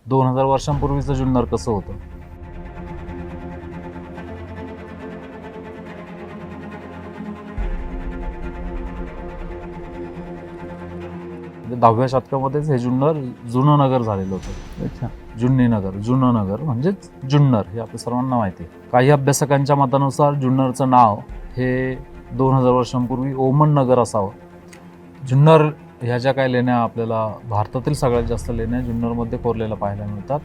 2000 वर्षांपूर्वीचं जुन्नर कसं होतं. म्हणजे 10व्या शतकामध्येच हे जुन्नर जुनं नगर झालेलं होतं. अच्छा. जुन्नी नगर, जुनं नगर म्हणजेच जुन्नर हे आपल्या सर्वांना माहिती आहे. काही अभ्यासकांच्या मतानुसार जुन्नरचं नाव हे 2000 वर्षांपूर्वी ओमन नगर असावं. जुन्नर ह्या ज्या काही लेण्या आपल्याला भारतातील सगळ्यात जास्त लेण्या जुन्नरमध्ये कोरलेल्या पाहायला मिळतात.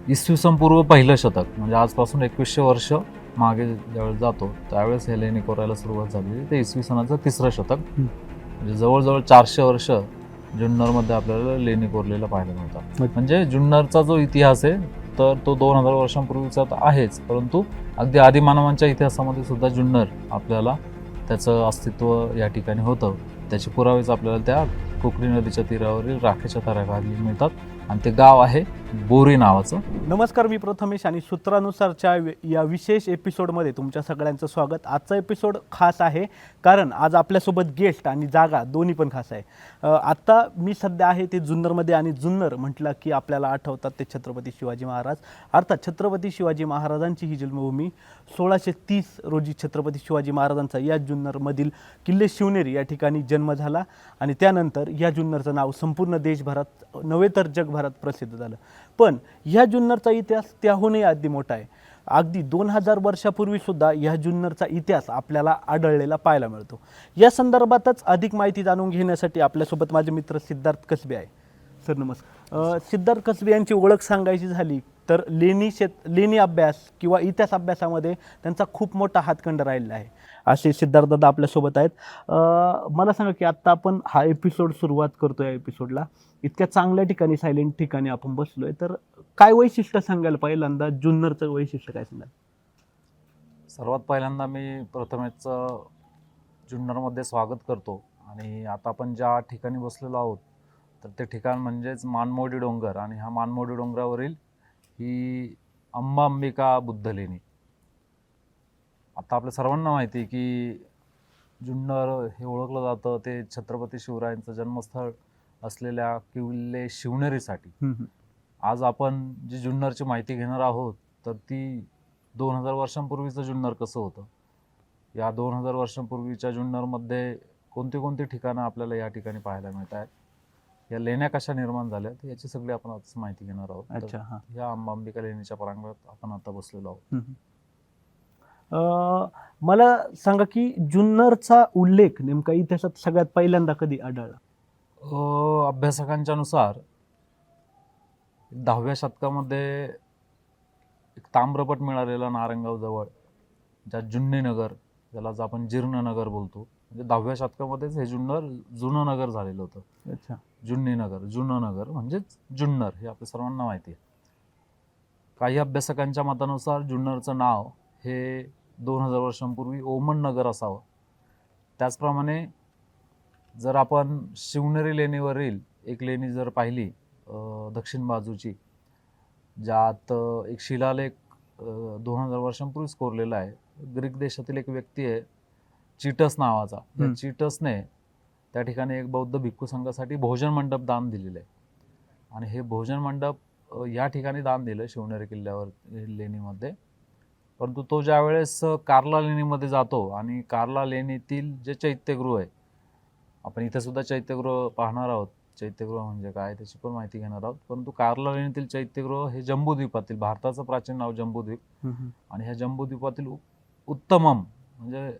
इसवी सन पूर्व पहिलं शतक म्हणजे आजपासून 2100 वर्ष मागे ज्यावेळेस जातो त्यावेळेस हे लेणी कोरायला सुरुवात झालेली. ते इसवी सनाचं 3रं शतक म्हणजे जवळजवळ 400 वर्ष जुन्नरमध्ये आपल्याला लेणी कोरलेल्या पाहायला मिळतात. म्हणजे जुन्नरचा जो इतिहास आहे तर तो 2000 वर्षांपूर्वीचा तर आहेच, परंतु अगदी आदिमानवांच्या इतिहासामध्ये सुद्धा जुन्नर आपल्याला त्याचं अस्तित्व या ठिकाणी होतं. त्याचे पुरावेच आपल्याला त्या कोकणी नदीच्या तीरावरील राखेच्या थराखाली मिळतात आणि ते गाव आहे बोरी नावाचं. नमस्कार, मी प्रथमेश आणि सूत्रानुसारच्या या विशेष एपिसोडमध्ये तुमच्या सगळ्यांचं स्वागत. आजचा एपिसोड खास आहे कारण आज आपल्यासोबत गेस्ट आणि जागा दोन्ही पण खास आहे. आत्ता मी सध्या आहे ते जुन्नरमध्ये आणि जुन्नर म्हटलं की आपल्याला आठवतात ते छत्रपती शिवाजी महाराज. अर्थात छत्रपती शिवाजी महाराजांची ही जन्मभूमी 1630 रोजी छत्रपती शिवाजी महाराजांचा या जुन्नरमधील किल्ले शिवनेरी या ठिकाणी जन्म झाला आणि त्यानंतर या जुन्नरचं नाव संपूर्ण देशभरात नव्हे तर जगभरात प्रसिद्ध झालं. पण ह्या जुन्नरचा इतिहास त्याहूनही अगदी मोठा आहे. अगदी 2000 वर्षापूर्वी सुद्धा ह्या जुन्नरचा इतिहास आपल्याला आढळलेला पाहायला मिळतो. या संदर्भातच अधिक माहिती जाणून घेण्यासाठी आपल्यासोबत माझे मित्र सिद्धार्थ कसबे आहे. सर नमस्कार. सिद्धार्थ कसबे यांची ओळख सांगायची झाली तर लेणी अभ्यास किंवा इतिहास अभ्यासामध्ये त्यांचा खूप मोठा हातखंड राहिलेला आहे. असे सिद्धार्थ दादा आपल्यासोबत आहेत. मला सांगा की आत्ता आपण हा एपिसोड सुरुवात करतो. या एपिसोडला इतक्या चांगल्या ठिकाणी, सायलेंट ठिकाणी आपण बसलोय, तर काय वैशिष्ट्य सांगायला पहिल्यांदा जुन्नरचं वैशिष्ट्य काय सांगाल? सर्वात पहिल्यांदा मी प्रथमेच जुन्नरमध्ये स्वागत करतो. आणि आता आपण ज्या ठिकाणी बसलेलो आहोत तर ते ठिकाण म्हणजेच मानमोडी डोंगर आणि ह्या मानमोडी डोंगरावरील ही अंबांबिका बुद्ध लेणी. आता आपल्या सर्वांना माहिती आहे की जुन्नर हे ओळखलं जातं ते छत्रपती शिवरायांचं जन्मस्थळ असलेल्या किल्ले शिवनेरीसाठी. आज आपण जी जुन्नरची माहिती घेणार आहोत तर ती 2000 वर्षांपूर्वीचं जुन्नर कसं होतं, या 2000 वर्षांपूर्वीच्या जुन्नरमध्ये कोणती कोणती ठिकाणं आपल्याला या ठिकाणी पाहायला मिळत आहेत, या लेण्या कशा निर्माण झाल्यात, याची सगळी आपण आज माहिती घेणार आहोत. अच्छा. हां. या अंबांबिका लेणीच्या प्रांगणात आपण आता बसलेलो आहोत. मला सांगा की जुन्नरचा उल्लेख नेमका इतिहासात सगळ्यात पहिल्यांदा कधी आढळला? अभ्यासकांच्या नुसार 10व्या शतकामध्ये एक ताम्रपट मिळालेला नारंगाव जवळ, ज्या जुन्नी नगर, ज्याला आपण जीर्ण नगर बोलतो, म्हणजे 10व्या शतकामध्येच हे जुन्नर जुनं नगर झालेलं होतं. अच्छा. जुन्नी नगर, जुनं नगर म्हणजेच जुन्नर हे आपल्या सर्वांना माहिती आहे. काही अभ्यासकांच्या मतानुसार जुन्नरचं नाव हे 2000 वर्षांपूर्वी ओमन नगर असावं. त्याचप्रमाणे जर आपण शिवनेरी लेणीवरील एक लेणी जर पाहिली दक्षिण बाजूची, ज्यात एक शिलालेख 2000 वर्षांपूर्वीच कोरलेला आहे. ग्रीक देशातील एक व्यक्ती आहे चिटस नावाचा. या चिटसने त्या ठिकाणी एक बौद्ध भिक्खू संघासाठी भोजन मंडप दान दिलेलं आहे आणि हे भोजन मंडप या ठिकाणी दान दिलं शिवनेरी किल्ल्यावर लेणीमध्ये. परंतु तो ज्या वेळेस कार्ला लेणीमध्ये जातो आणि कार्ला लेणीतील जे चैत्यगृह आहे, आपण इथे सुद्धा चैत्यगृह पाहणार आहोत, चैत्यगृह म्हणजे काय त्याची पण माहिती घेणार आहोत. परंतु कार्ला लेणीतील चैत्यगृह हे जम्बूद्वीपातील, भारताचं प्राचीन नाव जम्बूद्वीप, आणि ह्या जम्बूद्वीपातील उत्तमम म्हणजे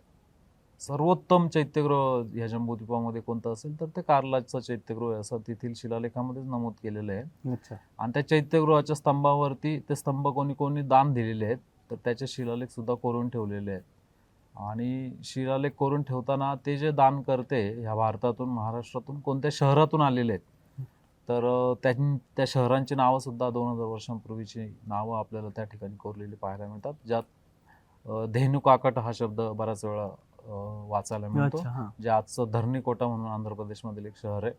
सर्वोत्तम चैत्यगृह ह्या जम्बूद्वीपामध्ये कोणतं असेल तर ते कार्लाचं चैत्यगृह आहे, असं तेथील शिलालेखामध्येच नमूद केलेलं आहे. अच्छा. आणि त्या चैत्यगृहाच्या स्तंभावरती ते स्तंभ कोणी कोणी दान दिलेले आहेत, तर त्याचे शिलालेख सुद्धा कोरून ठेवलेले आहेत. आणि शिलालेख कोरून ठेवताना ते जे दान करते ह्या भारतातून, महाराष्ट्रातून, कोणत्या शहरातून आलेले आहेत, तर त्या शहरांची नावं सुद्धा 2000 वर्षांपूर्वीची नावं आपल्याला त्या ठिकाणी कोरलेली पाहायला मिळतात, ज्यात धेनुकाकट हा शब्द बऱ्याच वेळा वाचायला मिळतो, जे आजचं धरणीकोटा म्हणून आंध्र प्रदेशमधील एक शहर आहे.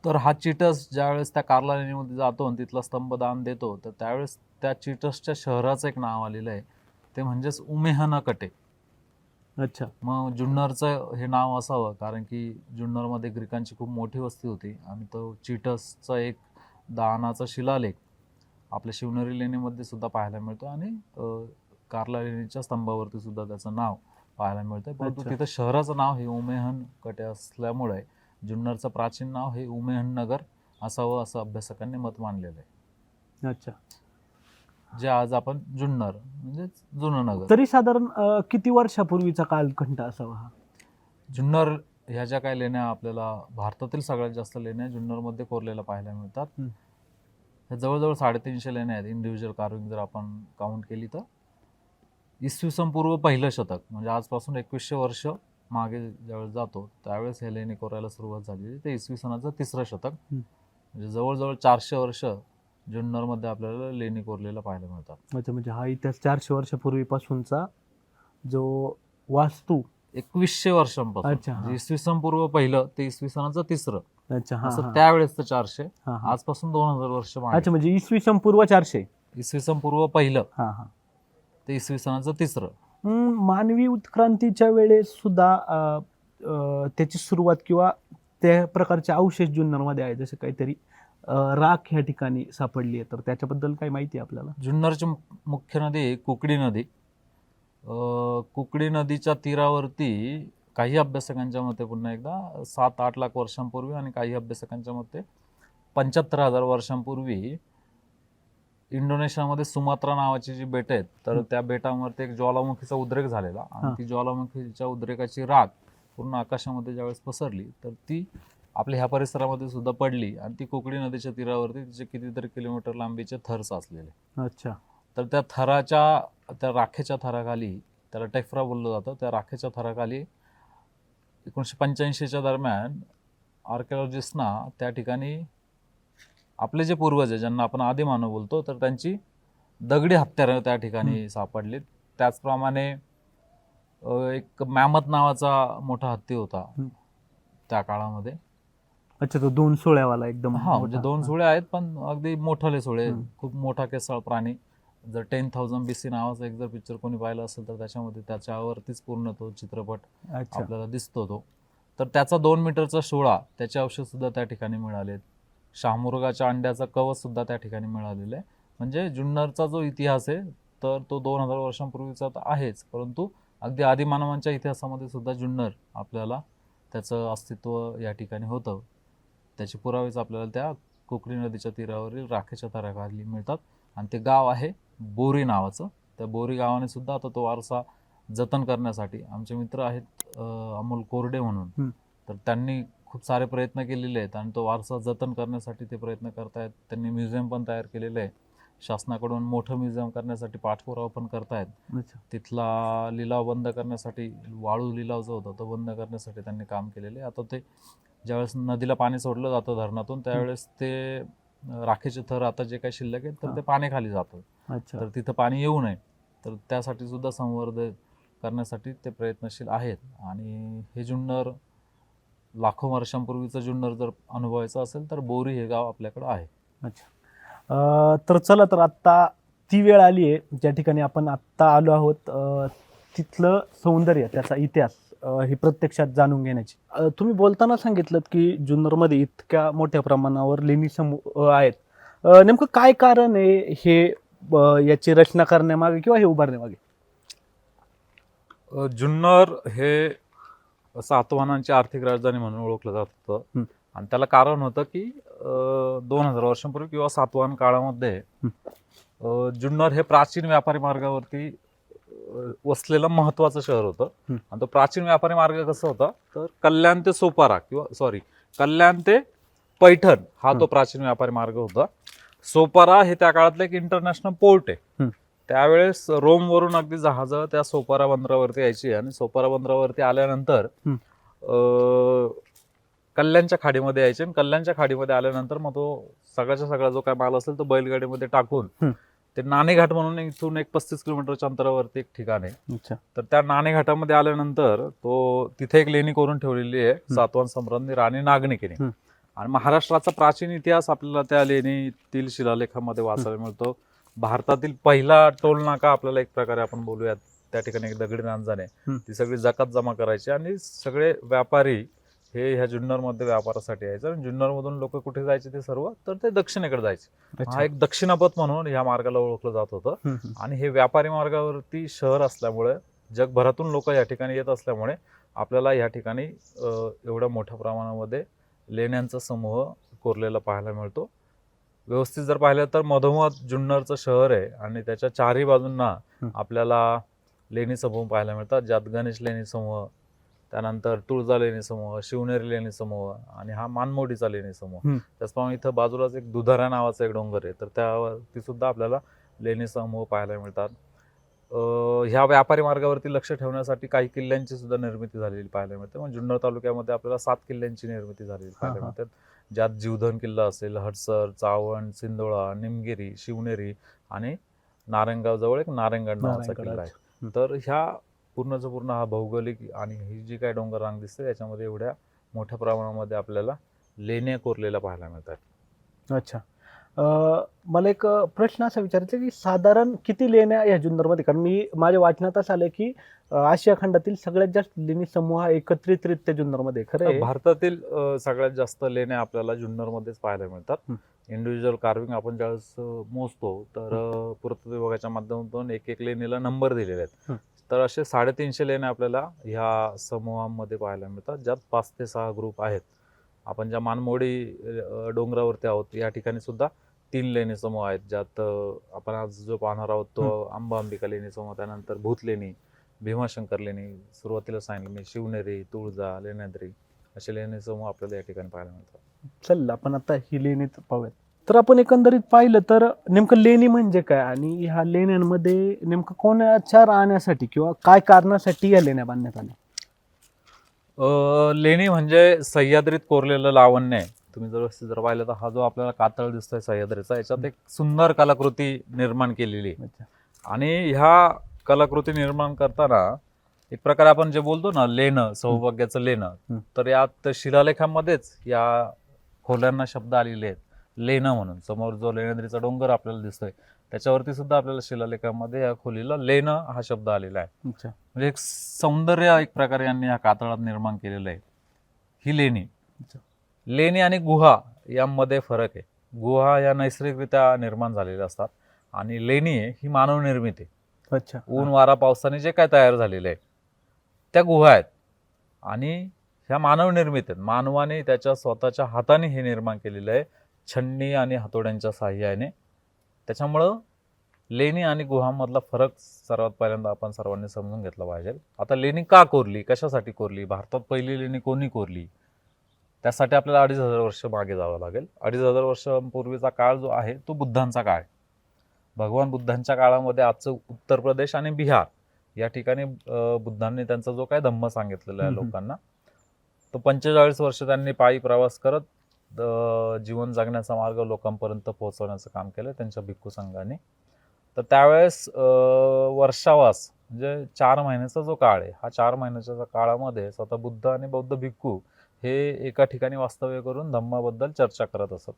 तर हा चिटस ज्यावेळेस त्या कार्ला लेणीमध्ये जातो आणि तिथला स्तंभ दान देतो, तर त्यावेळेस त्या चिटसच्या शहराचं एक नाव आलेलं आहे, ते म्हणजेच उमेहनकटे. अच्छा. मग जुन्नरचं हे नाव असावं कारण की जुन्नरमध्ये ग्रीकांची खूप मोठी वस्ती होती आणि तो चिटसचा एक दानाचा शिलालेख आपल्या शिवनेरी लेणीमध्ये सुद्धा पाहायला मिळतो आणि कार्ला लेणीच्या स्तंभावरती सुद्धा त्याचं नाव पाहायला मिळतं. परंतु अच्छा. तिथं शहराचं नाव हे उमेहन कटे असल्यामुळे जुन्नरचं प्राचीन नाव हे उमेहन नगर असावं असं अभ्यासकांनी मत मानलेलं आहे. अच्छा. जे आज आपण जुन्नर म्हणजे जुनं नगर. तरी साधारण किती वर्षापूर्वीचा कालखंड असावा हा? जुन्नर ह्या ज्या काही लेण्या आपल्याला भारतातील सगळ्यात जास्त लेण्या जुन्नरमध्ये कोरलेल्या पाहायला मिळतात. ह्या जवळजवळ 350 लेण्या आहेत इंडिव्हिज्युअल कार्विंग जर आपण काउंट केली तर. इसवी सन पूर्व पहिलं शतक म्हणजे आजपासून 2100 वर्ष मागे ज्यावेळेस जातो त्यावेळेस हे लेणी कोरायला सुरुवात झाली. ते इसवी सनाचं 3रं शतक म्हणजे जवळजवळ 400 वर्ष जुन्नरमध्ये आपल्याला लेणी कोरलेल्या पाहायला मिळतात. अच्छा, म्हणजे हा इतिहास 400 वर्षापूर्वीपासूनचा जो वास्तू 2100 वर्षांपासून अच्छा, हा. म्हणजे इसवी सन पूर्व पहिलं ते इसवी सनाचं 3रं अच्छा, हा, असं हा. त्यावेळेस तर 400 हा, हा. आजपासून 2000 वर्ष मागे. अच्छा, म्हणजे इसवी सन पूर्व 400. इसवी सन पूर्व पहिलं हा, हा. ते इसवी सनाचं 3रं. मानवी उत्क्रांतीच्या वेळेस सुद्धा त्याची सुरुवात किंवा त्या प्रकारचे अवशेष जुन्नरमध्ये आहे, जसे काहीतरी राख ह्या ठिकाणी सापडली आहे, तर त्याच्याबद्दल काही माहिती आहे आपल्याला? जुन्नरची मुख्य नदी कुकडी नदी. कुकडी नदीच्या तीरावरती काही अभ्यासकांच्या मते पुन्हा एकदा 7-8 लाख वर्षांपूर्वी आणि काही अभ्यासकांच्या मते 75,000 वर्षांपूर्वी इंडोनेशियामध्ये सुमात्रा नावाची जी बेट आहेत तर त्या बेटावरती एक ज्वालामुखीचा उद्रेक झालेला आणि ती ज्वालामुखीच्या उद्रेकाची राख पूर्ण आकाशामध्ये ज्यावेळेस पसरली तर ती आपल्या ह्या परिसरामध्ये सुद्धा पडली आणि ती कुकडी नदीच्या तीरावरती तिचे कितीतरी किलोमीटर लांबीचे थर साचलेले. अच्छा. तर त्या राखेच्या थराखाली, त्याला टेफ्रा बोललं जातं, त्या राखेच्या थराखाली 1985च्या दरम्यान आर्किओलॉजिस्टना त्या ठिकाणी आपले जे पूर्वज आहे ज्यांना आपण आदिमानव बोलतो तर त्यांची दगडी हत्यारं त्या ठिकाणी सापडली. त्याचप्रमाणे एक मॅमथ नावाचा मोठा हत्ती होता त्या काळामध्ये. अच्छा, तो 2 सुळ्यावाला एकदम. हा, म्हणजे 2 सुळे आहेत पण अगदी मोठाले सुळे, खूप मोठा केसाळ प्राणी. जर 10,000 BC नावाचा एक जर पिक्चर कोणी पाहिला असेल तर त्याच्यामध्ये त्याच्यावरतीच पूर्ण तो चित्रपट आपल्याला दिसतो तो. तर त्याचा 2 मीटरचा शोळा, त्याचे अवशेष सुद्धा त्या ठिकाणी मिळालेत. शाहमुर्गाच्या अंड्याचा कवच सुद्धा त्या ठिकाणी मिळालेलं आहे. म्हणजे जुन्नरचा जो इतिहास आहे तर तो 2000 वर्षांपूर्वीचा तर आहेच, परंतु अगदी आदिमानवांच्या इतिहासामध्ये सुद्धा जुन्नर आपल्याला त्याचं अस्तित्व या ठिकाणी होतं. त्याचे पुरावेच आपल्याला त्या कुकडी नदीच्या तीरावरील राखेच्या थराखाली मिळतात आणि ते गाव आहे बोरी नावाचं. त्या बोरी गावाने सुद्धा आता तो वारसा जतन करण्यासाठी आमचे मित्र आहेत अमोल कोरडे म्हणून, तर त्यांनी खूप सारे प्रयत्न केलेले आहेत आणि तो वारसा जतन करण्यासाठी ते प्रयत्न करतायत. त्यांनी म्युझियम पण तयार केलेलं आहे. शासनाकडून मोठं म्युझियम करण्यासाठी पाठपुरावा पण करतायत. तिथला लिलाव बंद करण्यासाठी, वाळू लिलाव जो होता तो बंद करण्यासाठी त्यांनी काम केलेलं आहे. आता ते ज्यावेळेस नदीला पाणी सोडलं जातं धरणातून त्यावेळेस ते राखेचे थर आता जे काही शिल्लक आहेत तर ते पाण्याखाली जातं. तर तिथं पाणी येऊ नये तर त्यासाठी सुद्धा संवर्धन करण्यासाठी ते प्रयत्नशील आहेत. आणि हे जुन्नर लाखो वर्षांपूर्वीचं जुन्नर जर अनुभवायचं असेल तर बोरी हे गाव आपल्याकडं आहे. अच्छा. तर चला, तर आत्ता ती वेळ आली आहे ज्या ठिकाणी आपण आत्ता आलो आहोत तिथलं सौंदर्य, त्याचा इतिहास हे प्रत्यक्षात जाणून घेण्याची. तुम्ही बोलताना सांगितलं की जुन्नरमध्ये इतक्या मोठ्या प्रमाणावर लेणी समूह आहेत. नेमकं काय कारण आहे हे याची रचना करण्यामागे किंवा हे उभारण्यामागे? जुन्नर हे सातवाहनांची आर्थिक राजधानी म्हणून ओळखलं जात होतं आणि त्याला कारण होतं की 2000 वर्षांपूर्वी किंवा सातवाहन काळामध्ये जुन्नर हे प्राचीन व्यापारी मार्गावरती वसलेलं महत्वाचं शहर होतं. आणि तो प्राचीन व्यापारी मार्ग कसा होता तर कल्याण ते सोपारा कल्याण ते पैठण हा तो प्राचीन व्यापारी मार्ग होता. सोपारा हे त्या काळातलं एक इंटरनॅशनल पोर्ट आहे. त्यावेळेस रोमवरून अगदी जहाजं त्या सोपारा बंदरावरती यायची आणि सोपारा बंदरावरती आल्यानंतर कल्याणच्या खाडीमध्ये यायचे आणि कल्याणच्या खाडीमध्ये आल्यानंतर मग तो सगळ्याच्या सगळा जो काय माल असेल तो बैलगाडीमध्ये टाकून ते नाणेघाट म्हणून इथून एक 35 किलोमीटरच्या अंतरावरती एक ठिकाण आहे. तर त्या नाणेघाटामध्ये आल्यानंतर तो तिथे एक लेणी करून ठेवलेली आहे सातवाहन सम्राज्ञी राणी नागनिकेने. आणि महाराष्ट्राचा प्राचीन इतिहास आपल्याला त्या लेणीतील शिलालेखामध्ये वाचायला मिळतो. भारतातील पहिला टोल नाका आपल्याला एक प्रकारे आपण बोलूयात, त्या ठिकाणी एक दगडी रांजण आहे, ती सगळी जकात जमा करायची आणि सगळे व्यापारी हे ह्या जुन्नरमध्ये व्यापारासाठी यायचं आणि जुन्नरमधून लोक कुठे जायचे ते सर्व तर ते दक्षिणेकडे जायचे. हा एक दक्षिणापथ म्हणून ह्या मार्गाला ओळखलं जात होतं. आणि हे व्यापारी मार्गावरती शहर असल्यामुळे जगभरातून लोक या ठिकाणी येत असल्यामुळे आपल्याला या ठिकाणी एवढ्या मोठ्या प्रमाणामध्ये लेण्यांचा समूह कोरलेला पाहायला मिळतो. व्यवस्थित जर पाहिलं तर मधोमध जुन्नरचं शहर आहे आणि त्याच्या चारही बाजूंना आपल्याला लेणी समूह पाहायला मिळतात, ज्यात गणेश लेणी समूह, त्यानंतर तुळजा लेणी समूह, शिवनेरी लेणी समूह आणि हा मानमोडीचा लेणी समूह. त्याचप्रमाणे इथं बाजूलाच एक दुधारा नावाचा एक डोंगर आहे, तर त्यावरती सुद्धा आपल्याला लेणी समूह पाहायला मिळतात. ह्या व्यापारी मार्गावरती लक्ष ठेवण्यासाठी काही किल्ल्यांची सुद्धा निर्मिती झालेली पाहायला मिळते. म्हणजे जुन्नर तालुक्यामध्ये आपल्याला 7 किल्ल्यांची निर्मिती झालेली पाहायला मिळते, ज्यात जीवधन किल्ला असेल, हडसर, चावण, सिंधोळा, निमगिरी, शिवनेरी आणि नारायणगाव जवळ एक नारायणगड नावाचा किल्ला आहे. तर ह्या पूर्णचं पूर्ण हा भौगोलिक आणि ही जी काय डोंगर रांग दिसते याच्यामध्ये एवढ्या मोठ्या प्रमाणामध्ये आपल्याला लेण्या कोरलेल्या पाहायला मिळतात. अच्छा. मला एक प्रश्न असा विचारायचा की साधारण किती लेण्या या जुन्नरमध्ये, कारण मी माझ्या वाचनात असं आलं की आशिया खंडातील सगळ्यात जास्त लेणी समूह एकत्रितरित्या जुन्नरमध्ये, खरं आहे? भारतातील सगळ्यात जास्त लेण्या आपल्याला जुन्नरमध्येच पाहायला मिळतात. इंडिव्हिज्युअल कार्विंग आपण ज्यावेळेस मोजतो तर पुरातत्व विभागाच्या माध्यमातून एक एक लेणीला नंबर दिलेले आहेत. तर असे 350 लेण्या आपल्याला ह्या समूहामध्ये पाहायला मिळतात, ज्यात 5 ते 6 ग्रुप आहेत. आपण ज्या मानमोडी डोंगरावरती आहोत या ठिकाणी सुद्धा 3 लेणी समूह आहेत, ज्यात आपण आज जो पाहणार आहोत तो अंबा अंबिका लेणी समूह, त्यानंतर भूत लेणी, भीमाशंकर लेणी, सुरुवातीला सांगितलं मी शिवनेरी, तुळजा, लेण्याद्री असे लेणी समूह आपल्याला या ठिकाणी पाहायला मिळतात. चल आपण आता ही लेणी पाहूयात. तर आपण एकंदरीत पाहिलं तर नेमकं लेणी म्हणजे काय आणि ह्या लेण्यांमध्ये नेमकं कोणाच्या राहण्यासाठी किंवा काय कारणासाठी या लेण्या बांधण्यात आल्या? लेणी म्हणजे सह्याद्रीत कोरलेलं लावण्य आहे. तुम्ही जर पाहिलं तर हा जो आपल्याला कातळ दिसतोय सह्याद्रीचा, याच्यात एक सुंदर कलाकृती निर्माण केलेली आहे. आणि ह्या कलाकृती निर्माण करताना एक प्रकारे आपण जे बोलतो ना लेणं, सौभाग्याचं लेणं, तर यात शिलालेखामध्येच या खोल्यांना शब्द आलेले आहेत लेणं म्हणून. समोर जो लेण्याद्रीचा डोंगर आपल्याला दिसतोय त्याच्यावरती सुद्धा आपल्याला शिलालेखामध्ये या खोलीला लेणं हा शब्द आलेला आहे. म्हणजे एक सौंदर्य एक प्रकारे यांनी या कातळात निर्माण केलेलं आहे. ही लेणी आणि गुहा यामध्ये फरक आहे. गुहा या नैसर्गिकरित्या निर्माण झालेल्या असतात आणि लेणी ही मानवनिर्मित आहे. अच्छा. ऊन वारा पावसाने जे काय तयार झालेले आहे त्या गुहा आहेत आणि ह्या मानवनिर्मित आहेत. मानवाने त्याच्या स्वतःच्या हाताने हे निर्माण केलेलं आहे, छन्नी आणि हातोड्यांच्या साहाय्याने. त्याच्यामुळं लेणी आणि गुहांमधला फरक सर्वात पहिल्यांदा आपण सर्वांनी समजून घेतला पाहिजे. आता लेणी का कोरली, कशासाठी कोरली, भारतात पहिली लेणी कोणी कोरली, त्यासाठी आपल्याला 2500 वर्ष मागे जावं लागेल. 2500 वर्षांपूर्वीचा काळ जो आहे तो बुद्धांचा काळ. भगवान बुद्धांच्या काळामध्ये आजचं उत्तर प्रदेश आणि बिहार या ठिकाणी बुद्धांनी त्यांचा जो काय धम्म सांगितलेला आहे लोकांना, तो 45 वर्ष त्यांनी पायी प्रवास करत जीवन जगण्याचा मार्ग लोकांपर्यंत पोहोचवण्याचं काम केलं त्यांच्या भिक्खू संघाने. तर त्यावेळेस वर्षावास म्हणजे 4 महिन्याचा जो काळ आहे, हा 4 महिन्याच्या काळामध्ये स्वतः बुद्ध आणि बौद्ध भिक्खू हे एका ठिकाणी वास्तव्य करून धम्माबद्दल चर्चा करत असत.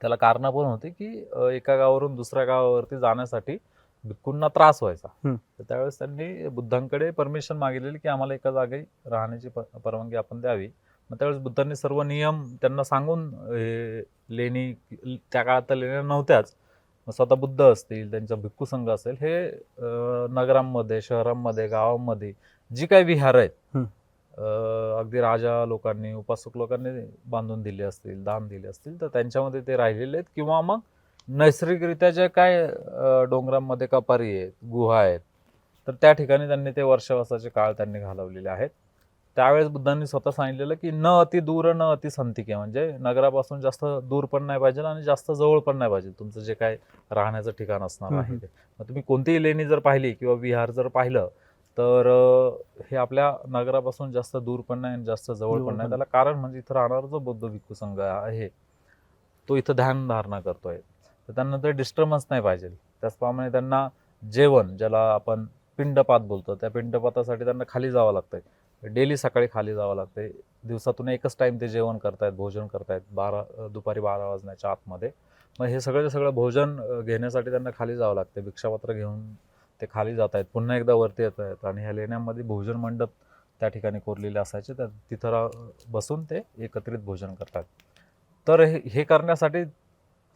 त्याला कारण पण होते की एका गावावरून दुसऱ्या गावावरती जाण्यासाठी भिक्खूंना त्रास व्हायचा. तर त्यावेळेस त्यांनी बुद्धांकडे परमिशन मागितलेली की आम्हाला एका जागी राहण्याची परवानगी आपण द्यावी. मग त्यावेळेस बुद्धांनी सर्व नियम त्यांना सांगून लेणी, त्या काळात तर लेण्या नव्हत्याच, स्वतः बुद्ध असतील, त्यांचा भिक्खू संघ असेल, हे नगरांमध्ये, शहरांमध्ये, गावांमध्ये जी काही विहार आहेत अगदी राजा लोकांनी, उपासक लोकांनी बांधून दिले असतील, दान दिले असतील, तर त्यांच्यामध्ये ते राहिलेले आहेत. किंवा मग नैसर्गिकरित्या जे काय डोंगरांमध्ये कपारी आहेत, गुहा आहेत, तर त्या ठिकाणी त्यांनी ते वर्षवासाचे काळ त्यांनी घालवलेले आहेत. त्यावेळेस बुद्धांनी स्वतः सांगितलेलं की न अति दूर न अति संतिके, म्हणजे नगरापासून जास्त दूर पण नाही पाहिजे आणि जास्त जवळ पण नाही पाहिजे तुमचं जे काय राहण्याचं ठिकाण असणार आहे ते. मग तुम्ही कोणतीही लेणी जर पाहिली किंवा विहार जर पाहिलं तर हे आपल्या नगरापासून जास्त दूर पण नाही आणि जास्त जवळ पण नाही. त्याला कारण म्हणजे इथं राहणारा जो बौद्ध भिक्खू संघ आहे तो इथं ध्यान धारणा करतोय, तर त्यांना ते डिस्टर्बन्स नाही पाहिजे. त्याचप्रमाणे त्यांना जेवण, ज्याला आपण पिंडपात बोलतो, त्या पिंडपातासाठी त्यांना खाली जावं लागतंय. डेली सकाळी खाली जावं लागतंय. दिवसातून एकच टाइम ते जेवण करतायत, भोजन करतायत दुपारी 12 वाजण्याच्या आतमध्ये. मग हे सगळं भोजन घेण्यासाठी त्यांना खाली जावं लागतं. भिक्षापत्र घेऊन ते खाली जात आहेत, पुन्हा एकदा वरती येत आहेत आणि ह्या लेण्यांमध्ये भोजन मंडप त्या ठिकाणी कोरलेले असायचे, तर तिथं बसून ते एकत्रित भोजन करतात. तर हे करण्यासाठी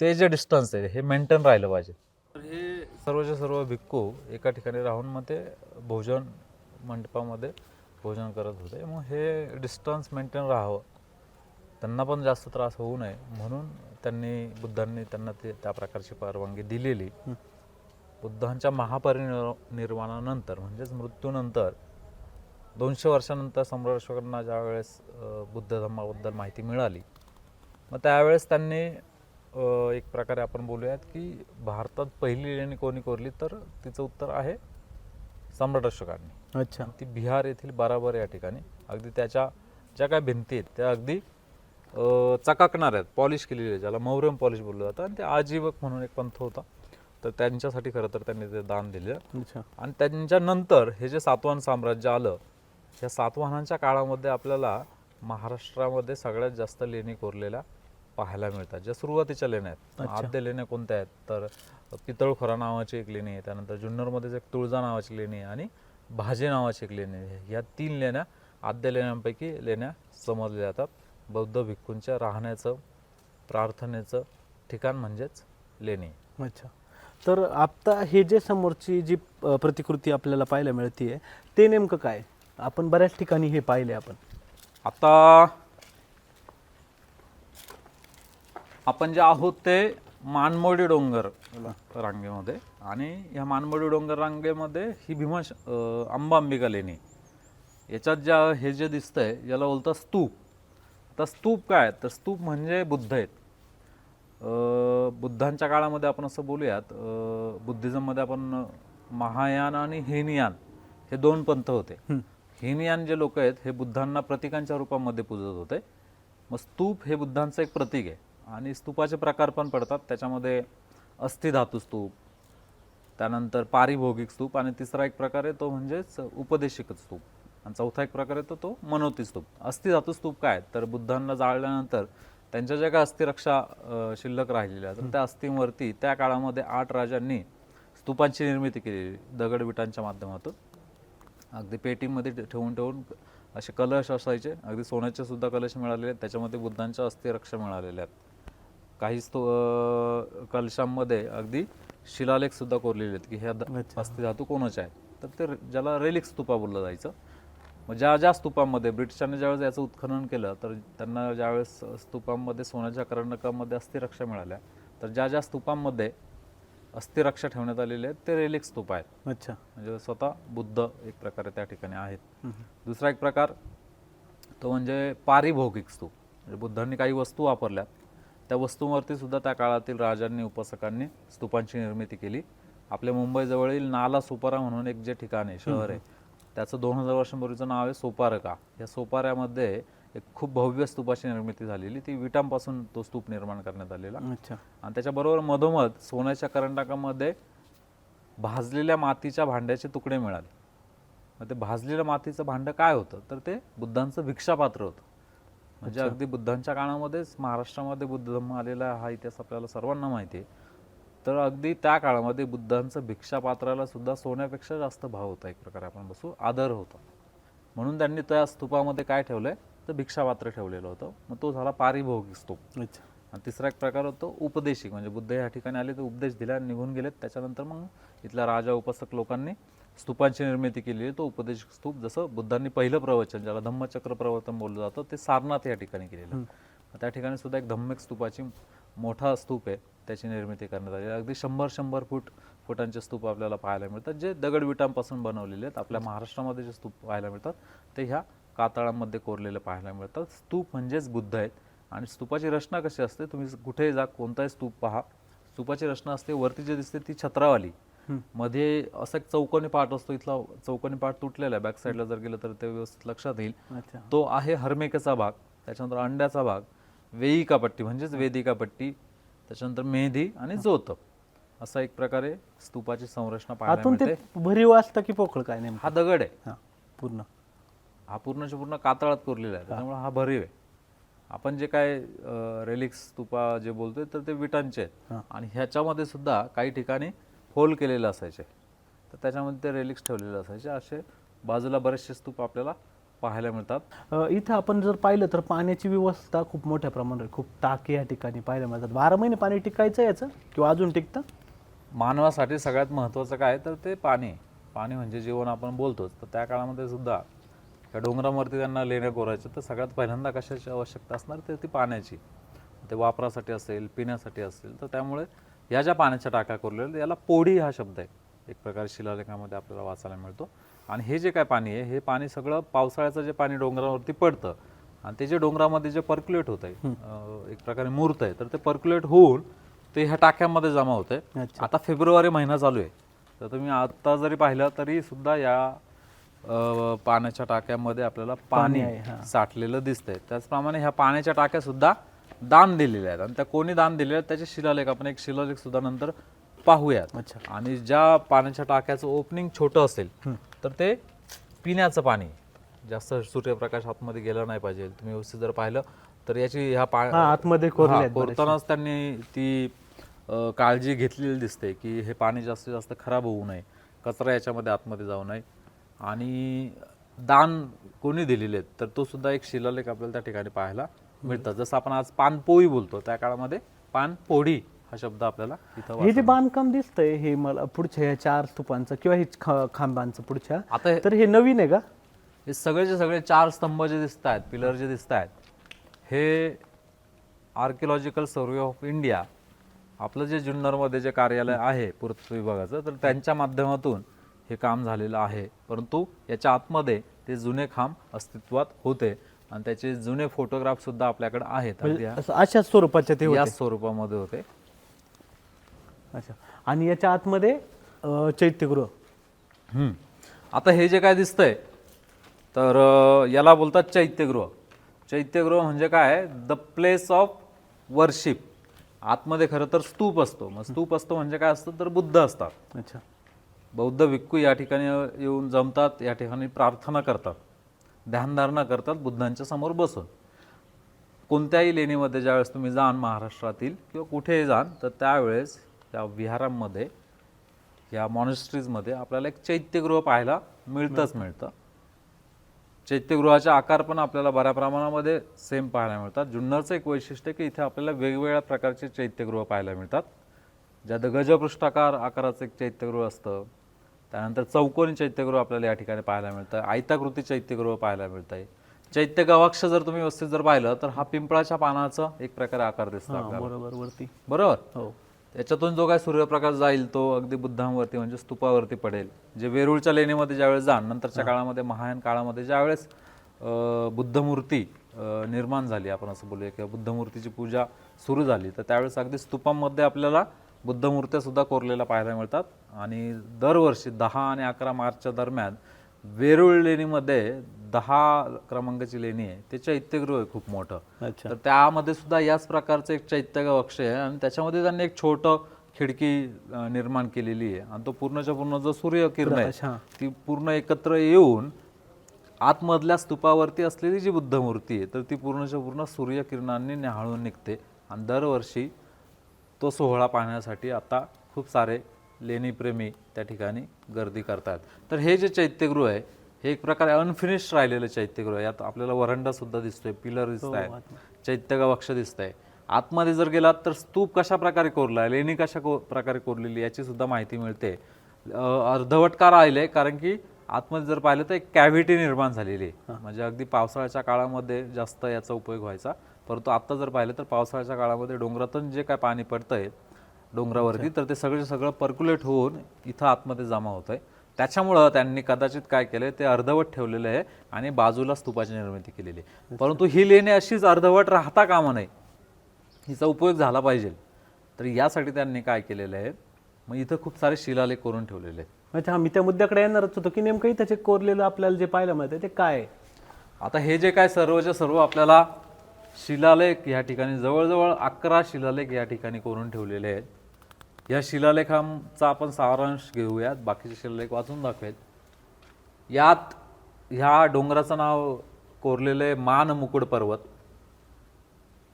ते जे डिस्टन्स आहे हे मेंटेन राहिलं पाहिजे. तर हे सर्वचे सर्व भिक्खू एका ठिकाणी राहून मग ते भोजन मंडपामध्ये भोजन करत होते. मग हे डिस्टन्स मेंटेन राहावं, त्यांना पण जास्त त्रास होऊ नये म्हणून बुद्धांनी त्यांना त्या प्रकारची परवानगी दिलेली. बुद्धांच्या महापरिनिर्वाणानंतर म्हणजेच मृत्यूनंतर 200 वर्षानंतर सम्राट अशोकांना ज्यावेळेस बुद्ध धर्माबद्दल माहिती मिळाली, मग त्यावेळेस त्यांनी एक प्रकारे आपण बोलूयात की भारतात पहिली लेणी कोणी कोरली, तर तिचं उत्तर आहे सम्राट अशोकांनी. अच्छा. ती बिहार येथील बाराबर या ठिकाणी अगदी त्याच्या ज्या काय भिंती आहेत त्या अगदी चकाकणार आहेत, पॉलिश केलेली आहे, ज्याला मौर्यम पॉलिश बोललं जातं. आणि ते आजीवक म्हणून एक पंथ होता, तर त्यांच्यासाठी खरं तर त्यांनी ते दान दिलं. अच्छा. आणि त्यांच्यानंतर हे जे सातवाहन साम्राज्य आलं, या सातवाहनांच्या काळामध्ये आपल्याला महाराष्ट्रामध्ये सगळ्यात जास्त लेणी कोरलेल्या पाहायला मिळतात. ज्या सुरुवातीच्या लेण्या आहेत. आद्य लेण्या कोणत्या आहेत, तर पितळखोरा नावाची एक लेणी आहे, त्यानंतर जुन्नरमध्येच एक तुळजा नावाची लेणी आहे आणि भाजे नावाची एक लेणी आहे. ह्या 3 लेण्या आद्य लेण्यांपैकी लेण्या समजल्या जातात. बौद्ध भिक्खूंच्या राहण्याचं, प्रार्थनेचं ठिकाण म्हणजेच लेणी. अच्छा. तर आता हे जे समोरची जी प्रतिकृती आपल्याला पाहायला मिळते ते नेमकं काय? आपण बऱ्याच ठिकाणी हे पाहिले आता आपण जे आहोत ते मानमोडी डोंगर रांगेमध्ये, आणि ह्या मानमोडी डोंगर रांगेमध्ये ही अंबांबिका लेणी. याच्यात हे जे दिसतंय याला बोलतं स्तूप. आता स्तूप काय, तर स्तूप म्हणजे बुद्ध आहेत. बुद्धांच्या काळामध्ये आपण असं बोलूयात, बुद्धिझममध्ये आपण महायान आणि हेनियान हे 2 पंथ होते. हेनियान जे लोक आहेत हे बुद्धांना प्रतीकांच्या रूपामध्ये पूजत होते. मग स्तूप हे बुद्धांचं एक प्रतीक आहे. आणि स्तूपाचे प्रकार पण पडतात, त्याच्यामध्ये अस्थिधातू स्तूप, त्यानंतर पारिभौगिक स्तूप, आणि तिसरा एक प्रकार आहे तो म्हणजेच उपदेशिक स्तूप, आणि चौथा एक प्रकार येतो तो मनोती स्तूप. अस्थिधातू स्तूप काय, तर बुद्धांना जाळल्यानंतर त्यांच्या ज्या काही अस्थिरक्षा शिल्लक राहिलेल्या तर त्या अस्थींवरती त्या काळामध्ये 8 राजांनी स्तूपांची निर्मिती केलेली दगडविटांच्या माध्यमातून. अगदी पेटीमध्ये ठेवून असे कलश असायचे, अगदी सोन्याचे सुद्धा कलश मिळालेले आहेत, त्याच्यामध्ये बुद्धांच्या अस्थिरक्षा मिळालेल्या आहेत. काही कलशांमध्ये अगदी शिलालेख सुद्धा कोरलेले आहेत की ह्या अस्थिधातू कोणाचे आहेत, तर ते ज्याला रेलिक स्तूपा बोललं जायचं. मग ज्या स्तूपांमध्ये ब्रिटिशांनी ज्यावेळेस याचं उत्खनन केलं, तर त्यांना ज्यावेळेस स्तूपांमध्ये सोन्याच्या करंडकामध्ये अस्थिरक्षा मिळाल्या, तर ज्या स्तूपांमध्ये अस्थिरक्षा ठेवण्यात आलेले आहेत ते रेलिक स्तूप आहेत. अच्छा. म्हणजे स्वतः बुद्ध एक प्रकारे त्या ठिकाणी आहेत. दुसरा एक प्रकार तो म्हणजे पारिभौगिक स्तूप. म्हणजे बुद्धांनी काही वस्तू वापरल्यात, त्या वस्तूंवरती सुद्धा त्या काळातील राजांनी, उपासकांनी स्तूपांची निर्मिती केली. आपल्या मुंबईजवळील नाला सोपारा म्हणून एक जे ठिकाण आहे, शहर आहे, त्याचं 2000 वर्षांपूर्वीचं नाव आहे सोपारका. या सोपाऱ्यामध्ये एक खूप भव्य स्तूपाची निर्मिती झालेली, ती विटांपासून तो स्तूप निर्माण करण्यात आलेला. आणि त्याच्याबरोबर मधोमध सोन्याच्या करंडकामध्ये भाजलेल्या मातीच्या भांड्याचे तुकडे मिळाले. मग ते भाजलेलं मातीचं भांडं काय होतं, तर ते बुद्धांचं भिक्षापात्र होतं. म्हणजे अगदी बुद्धांच्या काळामध्येच महाराष्ट्रामध्ये बुद्ध धर्म आलेला हा इतिहास आपल्याला सर्वांना माहिती आहे. तर अगदी त्या काळामध्ये बुद्धांचं भिक्षापात्राला सुद्धा सोन्यापेक्षा जास्त भाव होता, एक प्रकारे आपण बसू आदर होता. म्हणून त्यांनी त्या स्तूपामध्ये काय ठेवलंय, तर भिक्षापात्र ठेवलेलं होतं. मग तो झाला पारिभौगिक स्तूप. आणि तिसरा एक प्रकार होतो उपदेशिक. म्हणजे बुद्ध या ठिकाणी आले तर उपदेश दिला आणि निघून गेलेत. त्याच्यानंतर मग इथल्या राजा उपासक लोकांनी स्तूपांची निर्मिती केली, तो उपदेशिक स्तूप. जसं बुद्धांनी पहिलं प्रवचन, ज्याला धम्मचक्र प्रवर्तन बोललं जातं, ते सारनाथ या ठिकाणी केलेलं. त्या ठिकाणी सुद्धा एक धम्मिक स्तूपाची मोठा स्तूप आहे, त्याची निर्मिती करण्यात आली. अगदी 100 फुटांचे स्तूप आपल्याला पाहायला मिळतात, जे दगडविटांपासून बनवलेले आहेत. आपल्या महाराष्ट्रामध्ये जे स्तूप पाहायला मिळतात ते ह्या कातळांमध्ये कोरलेले पाहायला मिळतात. स्तूप म्हणजेच बुद्ध आहेत. आणि स्तूपाची रचना कशी असते, तुम्ही कुठेही जा, कोणताही स्तूप पहा, स्तूपाची रचना असते वरती जे दिसते ती छत्रावाली, मध्ये असा एक चौकोनी पार्ट असतो. इथला चौकोनी पार्ट तुटलेला आहे, बॅक साईडला जर गेलं तर ते व्यवस्थित लक्षात येईल. तो आहे हरमेकेचा भाग, त्याच्यानंतर अंड्याचा भाग, वेयिका पट्टी म्हणजेच वेदिका पट्टी, त्याच्यानंतर मेहंदी आणि जोत, असा एक प्रकारे स्तूपाची संरचना पाहायला मिळते. भरीव असतं की पोकळ काय नेमकं? हा दगड आहे पूर्ण, हा पूर्णच्या पूर्ण कातळात कोरलेला आहे, त्यामुळे हा भरीव आहे. आपण जे काय रेलिक्स स्तूपा जे बोलतोय तर ते विटांचे आहेत. आणि ह्याच्यामध्ये सुद्धा काही ठिकाणी होल केलेले असायचे, तर त्याच्यामध्ये ते रेलिक्स ठेवलेले असायचे. असे बाजूला बरेचसे स्तूप आपल्याला पाहायला मिळतात. इथं आपण जर पाहिलं तर पाण्याची व्यवस्था खूप मोठ्या प्रमाणात, खूप टाके या ठिकाणी पाहायला मिळतात. 12 महिने पाणी टिकायचं याचं किंवा अजून टिकतं? मानवासाठी सगळ्यात महत्त्वाचं काय तर ते पाणी. पाणी म्हणजे जीवन आपण बोलतोच. तर त्या काळामध्ये सुद्धा त्या डोंगरावरती त्यांना लेण्या कोरायच्या, तर सगळ्यात पहिल्यांदा कशाची आवश्यकता असणार तर ती पाण्याची. ते वापरासाठी असेल, पिण्यासाठी असेल. तर त्यामुळे या ज्या पाण्याच्या टाक्या कोरलेल्या याला पोडी हा शब्द आहे, एक प्रकारे शिलालेखामध्ये आपल्याला वाचायला मिळतो. आणि हे जे काय पाणी आहे हे पाणी सगळं पावसाळ्याचं जे पाणी डोंगरावरती पडतं आणि ते जे डोंगरामध्ये जे पर्क्युलेट होत आहे, एक प्रकारे मूर्त आहे, तर ते पर्क्युलेट होऊन ते ह्या टाक्यांमध्ये जमा होत आहे. अच्छा. आता फेब्रुवारी महिना चालू आहे, तर तुम्ही आता जरी पाहिलं तरी सुद्धा या पाण्याच्या टाक्यामध्ये आपल्याला पाणी आहे, हां. साठलेलं दिसतंय. त्याचप्रमाणे ह्या पाण्याच्या टाक्या सुद्धा दान दिलेल्या आहेत आणि त्या कोणी दान दिलेल्या आहेत त्याचे शिलालेख आपण एक शिलालेख सुद्धा नंतर पाहूयात. अच्छा. आणि ज्या पाण्याच्या टाक्याचं ओपनिंग छोटं असेल तर ते पिण्याचं पाणी, जास्त सूर्यप्रकाश आतमध्ये गेला नाही पाहिजे. तुम्ही व्यवस्थित जर पाहिलं तर याची आतमध्ये कोरले आहेत बरेचसे. कोरतानाच त्यांनी ती काळजी घेतलेली दिसते की हे पाणी जास्तीत जास्त खराब होऊ नये, कचरा याच्यामध्ये आतमध्ये जाऊ नये. आणि दान कोणी दिलेले आहेत तर तो सुद्धा एक शिलालेख आपल्याला त्या ठिकाणी पाहायला मिळतात. जसं आपण आज पानपोळी बोलतो त्या काळामध्ये पानपोळी हा शब्द आपल्याला इथं हे जे बांधकाम दिसतंय हे मला पुढच्या या 4 स्तूपांचं किंवा हे खांबांचं पुढच्या, आता तर हे नवीन आहे का? हे सगळेचे सगळे 4 स्तंभ जे दिसत आहेत, पिलर जे दिसत आहेत, हे आर्किओलॉजिकल सर्वे ऑफ इंडिया आपलं जे जुन्नरमध्ये जे कार्यालय आहे पुरातत्व विभागाचं, तर त्यांच्या माध्यमातून हे काम झालेलं आहे. परंतु याच्या आतमध्ये ते जुने खांब अस्तित्वात होते आणि त्याचे जुने फोटोग्राफ सुद्धा आपल्याकडे आहेत. अगदी अशाच स्वरूपाचे ते या होते. स्वरूपामध्ये होते. अच्छा. आणि याच्या आतमध्ये चैत्यगृह. आता हे जे काय दिसतंय तर याला बोलतात चैत्यगृह. चैत्यगृह म्हणजे काय, द प्लेस ऑफ वर्शिप. आतमध्ये खरं तर स्तूप असतो. मग स्तूप असतो म्हणजे काय असतं तर बुद्ध असतात. अच्छा. बौद्ध भिक्खू या ठिकाणी येऊन जमतात, या ठिकाणी प्रार्थना करतात, ध्यानधारणा करतात बुद्धांच्या समोर बसून. कोणत्याही लेणीमध्ये ज्यावेळेस तुम्ही जाल महाराष्ट्रातील किंवा कुठेही जाल तर त्यावेळेस त्या विहारांमध्ये, या मॉनेस्ट्रीजमध्ये आपल्याला एक चैत्यगृह पाहायला मिळतं. चैत्यगृहाचे आकार पण आपल्याला बऱ्या प्रमाणामध्ये सेम पाहायला मिळतात. जुन्नरचं एक वैशिष्ट्य की इथे आपल्याला वेगवेगळ्या प्रकारचे चैत्यगृह पाहायला मिळतात. ज्यात गजपृष्ठाकार आकाराचं एक चैत्यगृह असतं, त्यानंतर चौकोनी चैत्यगृह आपल्याला या ठिकाणी पाहायला मिळतं, आयताकृती चैत्यगृह पाहायला मिळत आहे. चैत्य गवाक्ष जर तुम्ही व्यवस्थित जर पाहिलं तर हा पिंपळाच्या पानाचा एक प्रकारे आकार दिसतो आपल्याला. बरोबर वरती. बरोबर. हो. त्याच्यातून जो काय सूर्यप्रकाश जाईल तो अगदी बुद्धांवरती म्हणजे स्तूपावरती पडेल. जे वेरूळच्या लेणीमध्ये ज्यावेळेस जाण, नंतरच्या काळामध्ये महायान काळामध्ये ज्यावेळेस बुद्धमूर्ती निर्माण झाली, आपण असं बोलूया, किंवा बुद्धमूर्तीची पूजा सुरू झाली, तर त्यावेळेस अगदी स्तूपांमध्ये आपल्याला बुद्धमूर्त्या सुद्धा कोरलेल्या पाहायला मिळतात. आणि दरवर्षी 10 आणि 11 मार्चच्या दरम्यान वेरूळ लेणीमध्ये 10 क्रमांकाची लेणी आहे, ते चैत्यगृह आहे खूप मोठं. अच्छा. तर त्यामध्ये सुद्धा याच प्रकारचं एक चैत्यगृह आहे आणि त्याच्यामध्ये त्यांनी एक छोटं खिडकी निर्माण केलेली आहे आणि तो पूर्णच्या पूर्ण जो सूर्यकिरण आहे ती पूर्ण एकत्र येऊन आतमधल्या स्तूपावरती असलेली जी बुद्धमूर्ती आहे तर ती पूर्णच्या पूर्ण सूर्यकिरणांनी न्याहाळून निघते. आणि दरवर्षी तो सोहळा पाहण्यासाठी आता खूप सारे लेणीप्रेमी त्या ठिकाणी गर्दी करतात. तर हे जे चैत्यगृह आहे हे एक प्रकारे अनफिनिश्ड राहिलेलं चैत्यगृह. यात आपल्याला वरंडा सुद्धा दिसतोय, पिलर दिसत आहे, चैत्यगवाक्ष दिसत आहे. आतमध्ये जर गेलात तर स्तूप कशा प्रकारे कोरला, लेणी कशा प्रकारे कोरलेली याची सुद्धा माहिती मिळते. अर्धवटकार राहिले कारण की आतमध्ये जर पाहिलं तर एक कॅव्हिटी निर्माण झालेली आहे. म्हणजे अगदी पावसाळ्याच्या काळामध्ये जास्त याचा उपयोग व्हायचा, परंतु आता जर पाहिलं तर पावसाळ्याच्या काळामध्ये डोंगरातून जे काय पाणी पडतंय डोंगरावरती तर ते सगळं पर्क्युलेट होऊन इथं आतमध्ये जमा होत आहे. त्याच्यामुळं त्यांनी कदाचित काय केलंय ते अर्धवट ठेवलेलं आहे आणि बाजूला स्तूपाची निर्मिती केलेली आहे. परंतु ही लेणी अशीच अर्धवट राहता कामा नये, हिचा उपयोग झाला पाहिजे. तर यासाठी त्यांनी काय केलेलं आहे, मग इथं खूप सारे शिलालेख करून ठेवलेले आहेत. अच्छा. मी त्या मुद्द्याकडे येणारच होतो की नेमकं त्याचे कोरलेलं आपल्याला जे पाहायला मिळतं ते काय आहे? आता हे जे काय सर्वच्या सर्व आपल्याला शिलालेख या ठिकाणी जवळजवळ 11 शिलालेख या ठिकाणी करून ठेवलेले आहेत. या शिलालेखांचा आपण सारांश घेऊयात, बाकीचे शिलालेख वाचून दाखवेल. यात ह्या डोंगराचं नाव कोरलेलं आहे मान मुकुड पर्वत.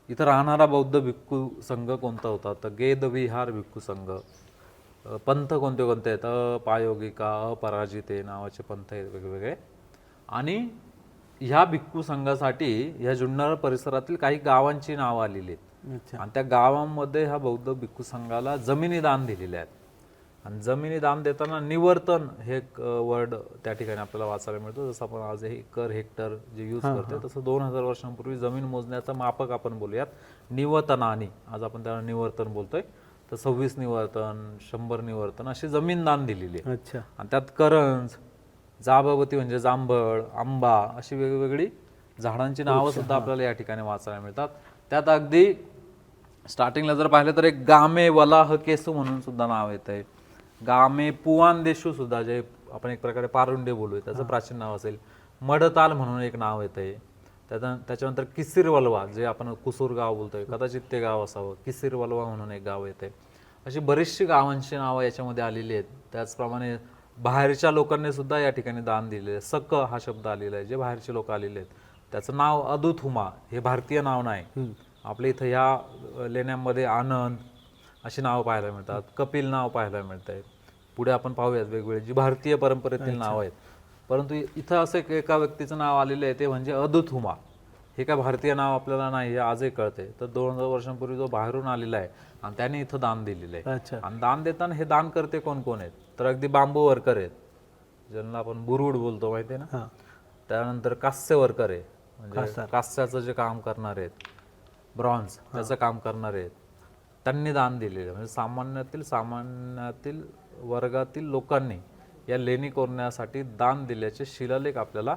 इथं राहणारा बौद्ध भिक्खू संघ कोणता होता तर गेद विहार भिक्खू संघ. पंथ कोणते कोणते आहेत, अपायोगिका, अपराजिते नावाचे पंथ आहेत वेगवेगळे. आणि ह्या भिक्खू संघासाठी ह्या जुन्नर परिसरातील काही गावांची नावं आलेली आहेत अच्छा. आणि त्या गावांमध्ये ह्या बौद्ध भिक्खू संघाला जमिनी दान दिलेल्या आहेत. आणि जमिनी दान देताना निवर्तन हे एक वर्ड त्या ठिकाणी आपल्याला वाचायला मिळतो. जसं आपण आज हे एकर हेक्टर जे यूज करतोय तसं 2000 वर्षांपूर्वी जमीन मोजण्याचं मापक आपण बोलूयात निवर्तनानी. आज आपण त्याला निवर्तन बोलतोय. तर 26 निवर्तन 100 निवर्तन अशी जमीन दान दिलेली आहे. अच्छा. आणि त्यात करंज जाबावती म्हणजे जांभळ आंबा अशी वेगवेगळी झाडांची नावं सुद्धा आपल्याला या ठिकाणी वाचायला मिळतात. त्यात अगदी स्टार्टिंगला जर पाहिलं तर एक गामे वलाह केसू म्हणून सुद्धा नाव येतंय. गामे पुवान देशू सुद्धा जे आपण एक प्रकारे पारुंडे बोलूया त्याचं प्राचीन नाव असेल. मडताल म्हणून एक नाव येतंय. त्याच्यानंतर किसीर वलवा जे आपण कुसूर गाव बोलतोय कदाचित ते गाव असावं. किसीर वलवा म्हणून एक गाव येते. अशी बरीचशी गावांची नावं याच्यामध्ये आलेली आहेत. त्याचप्रमाणे बाहेरच्या लोकांनी सुद्धा या ठिकाणी दान दिलेलं आहे. सक हा शब्द आलेला आहे. जे बाहेरचे लोक आलेले आहेत त्याचं नाव अदुथुमा हे भारतीय नाव नाही. आपल्या इथं ह्या लेण्यांमध्ये आनंद अशी नावं पाहायला मिळतात. कपिल नाव पाहायला मिळत आहेत. पुढे आपण पाहूयात वेगवेगळे जी भारतीय परंपरेतील नाव आहेत. परंतु इथं असं एका व्यक्तीचं नाव आलेलं आहे ते म्हणजे अदुथुमा. हे काय भारतीय नाव आपल्याला नाही हे आजही कळते. तर 2000 वर्षांपूर्वी जो बाहेरून आलेला आहे आणि त्याने इथं दान दिलेलं आहे. अच्छा. आणि दान देताना हे दान करते कोण कोण आहेत तर अगदी बांबू वर्कर आहेत ज्यांना आपण बुरुड बोलतो माहिती आहे ना. त्यानंतर कास्य वर्कर आहे म्हणजे कास्याचं जे काम करणारे आहेत. ब्रॉन्झ त्याचं काम करणारे आहेत. त्यांनी दान दिलेलं आहे. म्हणजे सामान्यातील वर्गातील लोकांनी या लेणी कोरण्यासाठी दान दिल्याचे शिलालेख आपल्याला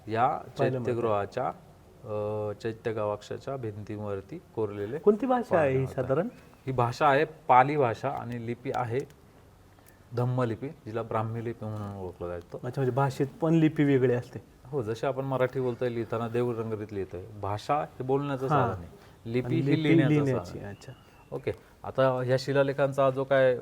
या चैत्यगृहाच्या चैत्य गवाक्षाच्या भिंतीवरती कोरलेले. कोणती भाषा आहे ही साधारण? ही भाषा आहे पाली भाषा आणि लिपी आहे धम्म लिपी जिला ब्राह्मी लिपी म्हणून ओळखलं जातं. अच्छा. म्हणजे भाषेत पण लिपी वेगळी असते. हो जसे आपण मराठी बोलतोय लिहिताना देवरंगरीत लिहितोय. भाषा हे बोलण्याचं साधन आहे. लिपी ही लिहिण्याचं साधन. अच्छा. ओके. आता ह्या शिलालेखांचा जो काय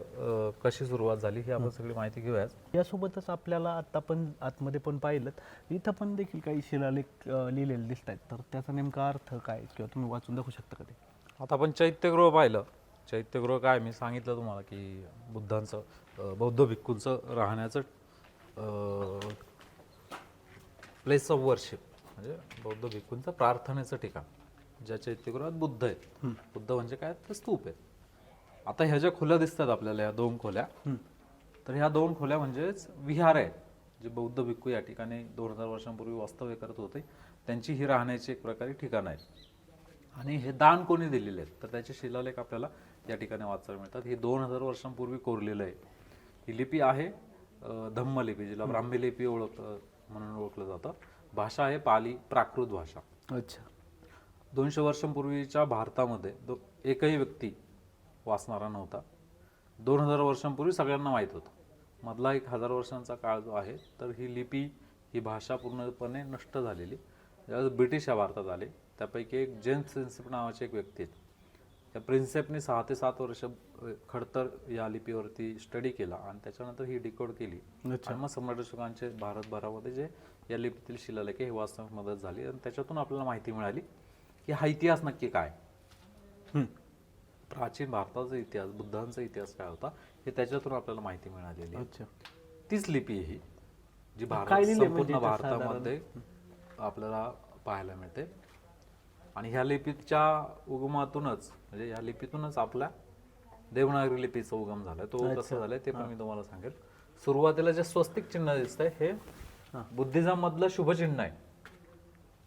कशी सुरुवात झाली ही आपण सगळी माहिती घेऊयात. यासोबतच आपल्याला आता पण आतमध्ये पण पाहिलं इथं पण देखील काही शिलालेख लिहिलेले दिसत आहेत. तर त्याचा नेमका अर्थ काय किंवा तुम्ही वाचून दाखवू शकता का ते? आता आपण चैत्यगृह पाहिलं. चैत्यगृह काय मी सांगितलं तुम्हाला की बुद्धांचं बौद्ध भिक्खूंचं राहण्याचं प्लेस ऑफ वर्शिप म्हणजे बौद्ध भिक्खूंचं प्रार्थनेचं ठिकाण. ज्या चैत्यगृहात बुद्ध आहेत. बुद्ध म्हणजे काय तर स्तूप आहेत. आता ह्या ज्या खोल्या दिसतात आपल्याला या 2 खोल्या तर ह्या 2 खोल्या म्हणजेच विहार आहेत जे बौद्ध भिक्खू या ठिकाणी 2000 वर्षांपूर्वी वास्तव्य करत होते. त्यांची ही राहण्याची एक प्रकारे ठिकाण आहेत. आणि हे दान कोणी दिलेले आहेत तर त्याचे शिलालेख आपल्याला या ठिकाणी वाचायला मिळतात. ही 2000 वर्षांपूर्वी कोरलेलं आहे. ही लिपी आहे धम्म लिपी जिला ब्राह्मी लिपी म्हणून ओळखलं जातं. भाषा आहे पाली प्राकृत भाषा. अच्छा. 200 वर्षांपूर्वीच्या भारतामध्ये एकही व्यक्ती वाचणारा नव्हता. 2000 वर्षांपूर्वी सगळ्यांना माहीत होतं. मधला 1000 वर्षांचा काळ जो आहे तर ही लिपी ही भाषा पूर्णपणे नष्ट झालेली. ज्यावेळेस ब्रिटिश या भारतात आले त्यापैकी एक जेम्स प्रिन्सेप नावाचे एक व्यक्ती आहेत. त्या प्रिन्सेपने 6 ते 7 वर्ष खडतर या लिपीवरती स्टडी केला आणि त्याच्यानंतर ही डिकोड केली. आणि मग सम्राट अशोकांचे भारतभरामध्ये जे या लिपीतील शिलालेख हे वाचण्यास मदत झाली आणि त्याच्यातून आपल्याला माहिती मिळाली की हा इतिहास नक्की काय. प्राचीन भारताचा इतिहास बुद्धांचा इतिहास काय होता हे त्याच्यातून आपल्याला माहिती मिळालेली. अच्छा. तीच लिपी ही जी संपूर्ण भारतामध्ये आपल्याला पाहायला मिळते. आणि ह्या लिपीच्या उगमातूनच म्हणजे ह्या लिपीतूनच आपल्या देवनागरी लिपीचा उगम झालाय. तो कसं झालाय ते पण मी तुम्हाला सांगेल. सुरुवातीला जे स्वस्तिक चिन्ह दिसतंय हे बुद्धिझम मधलं शुभ चिन्ह आहे.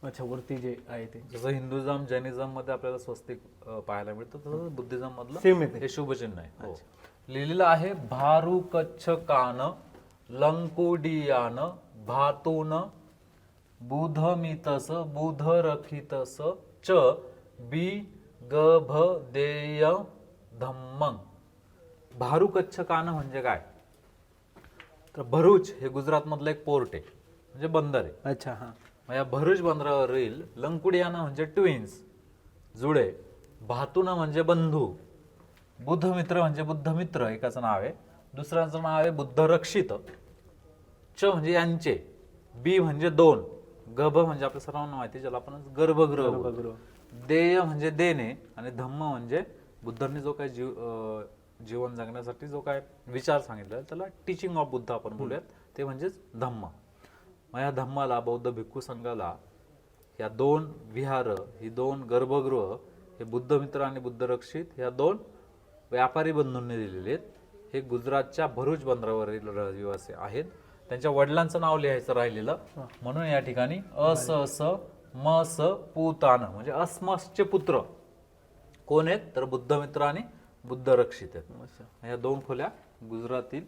अच्छा. वरती जे आहे ते जसं हिंदुझम जैनिझम मध्ये आपल्याला स्वस्तिक पाहायला मिळतं तसं बुद्धिझम मधलं हे शुभ चिन्ह आहे. हो. लिहिलेलं आहे भारू कच्छ कान लंकुडियान भातून बुधमितस बुध रखितस च बी गभ देय धम्मं. भारू कच्छ कान म्हणजे काय तर भरूच हे गुजरात मधलं एक पोर्ट आहे म्हणजे बंदर आहे. अच्छा. हा. या भरूच बंदरावरील लंकुडियाना म्हणजे ट्विन्स जुळे. भातुना म्हणजे बंधू. बुद्धमित्र म्हणजे बुद्धमित्र एकाचं नाव आहे. दुसऱ्याचं नाव आहे बुद्ध रक्षित. च म्हणजे यांचे. बी म्हणजे 2. गभ म्हणजे आपल्या सर्वांना माहिती ज्याला आपण गर्भगृह. देय म्हणजे देणे आणि धम्म म्हणजे बुद्धांनी जो काय जीवन जगण्यासाठी जो काय विचार सांगितला त्याला टीचिंग ऑफ बुद्ध आपण बोलूयात ते म्हणजेच धम्म. मग या धम्माला, बौद्ध भिक्खू संघाला, या 2 विहार, ही 2 गर्भगृह हे बुद्धमित्र आणि बुद्धरक्षित या 2 व्यापारी बंधूंनी दिलेले आहेत. हे गुजरातच्या भरूच बंदरावरील रहिवासी आहेत. त्यांच्या वडिलांचं नाव लिहायचं राहिलेलं, म्हणून या ठिकाणी अस स म स पुतान म्हणजे अस्मसचे पुत्र कोण आहेत, तर बुद्धमित्र आणि बुद्धरक्षित आहेत. या 2 खोल्या गुजरातील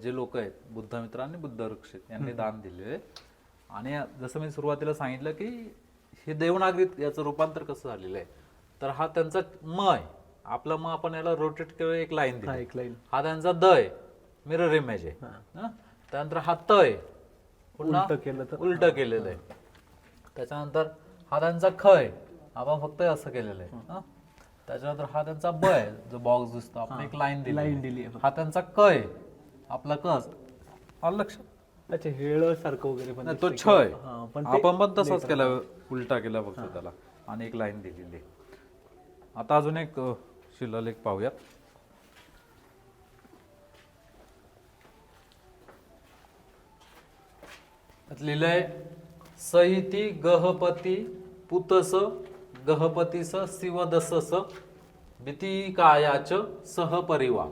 जे लोक आहेत, बुद्धमित्र आणि बुद्धरक्षित यांनी दान दिलेले. आणि जसं मी सुरुवातीला सांगितलं की हे देवनागरीत याचं रूपांतर कसं झालेलं आहे, तर हा त्यांचा म आहे. आपला म आपण याला रोटेट केलं, एक लाईन दिली. हा त्यांचा द आहे, मिरर इमेज आहे. त्यानंतर हा त आहे, पुन्हा उलट केलेलं आहे. त्याच्यानंतर हा त्यांचा ख आहे, आपण फक्त असं केलेलं आहे. त्याच्यानंतर हा त्यांचा ब आहे, जो बॉक्स दिसतो, आपण एक लाईन दिली. हा त्यांचा क आहे, आपला क लक्षात. अच्छा, हेळ सारखं वगैरे पण तो छ आहे, आपण पण तसाच केला, उलटा केला फक्त त्याला, आणि एक लाईन दिलेली. आता अजून एक शिलालेख पाहूयात. लिहिलंय सहिती गहपती पुतस गहपतीस शिवदसस भीतिकायाच सहपरिवा.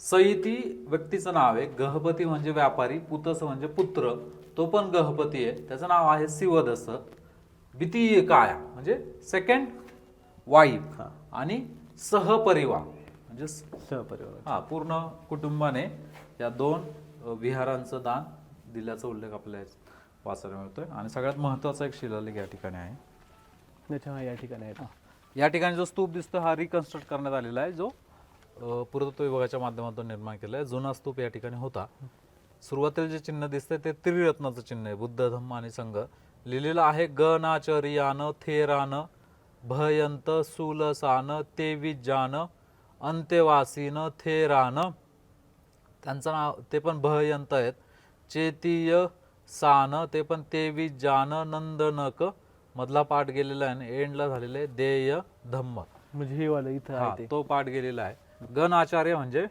सहिती व्यक्तीचं नाव आहे, गहपती म्हणजे व्यापारी, पुतस म्हणजे पुत्र, तो पण गहपती आहे, त्याचं नाव आहे शिवदस. भीतिकाया म्हणजे सेकंड वाईफ, आणि सहपरिवार म्हणजे सहपरिवार, पूर्ण कुटुंबाने या 2 विहारांचं दान दिल्याचा उल्लेख आपल्याला वाचायला मिळतोय. आणि सगळ्यात महत्वाचा एक शिलालेख या ठिकाणी आहे. या ठिकाणी जो स्तूप दिसतो हा रिकन्स्ट्रक्ट करण्यात आलेला आहे, जो पुरातत्व विभागाच्या माध्यमातून निर्माण केला आहे. जुना स्तूप या ठिकाणी होता. सुरुवातीला जे चिन्ह दिसतंय ते त्रिरत्नाचं चिन्ह आहे, बुद्ध, धम्म आणि संघ. लिहिलेलं आहे गणाचर्यान थेरान भयंत सुलसान तेविजान अंत्यवासीन थेरान. त्यांचं नाव ते पण भयंत आहेत. चेतीय सान ते पण तेविजान नंदनक. मधला पाठ गेलेला आहे आणि एंडला झालेला आहे देय धम्म, म्हणजे हे वाला इथं आहे तो पाठ गेलेला आहे. गण आचार्य म्हणजे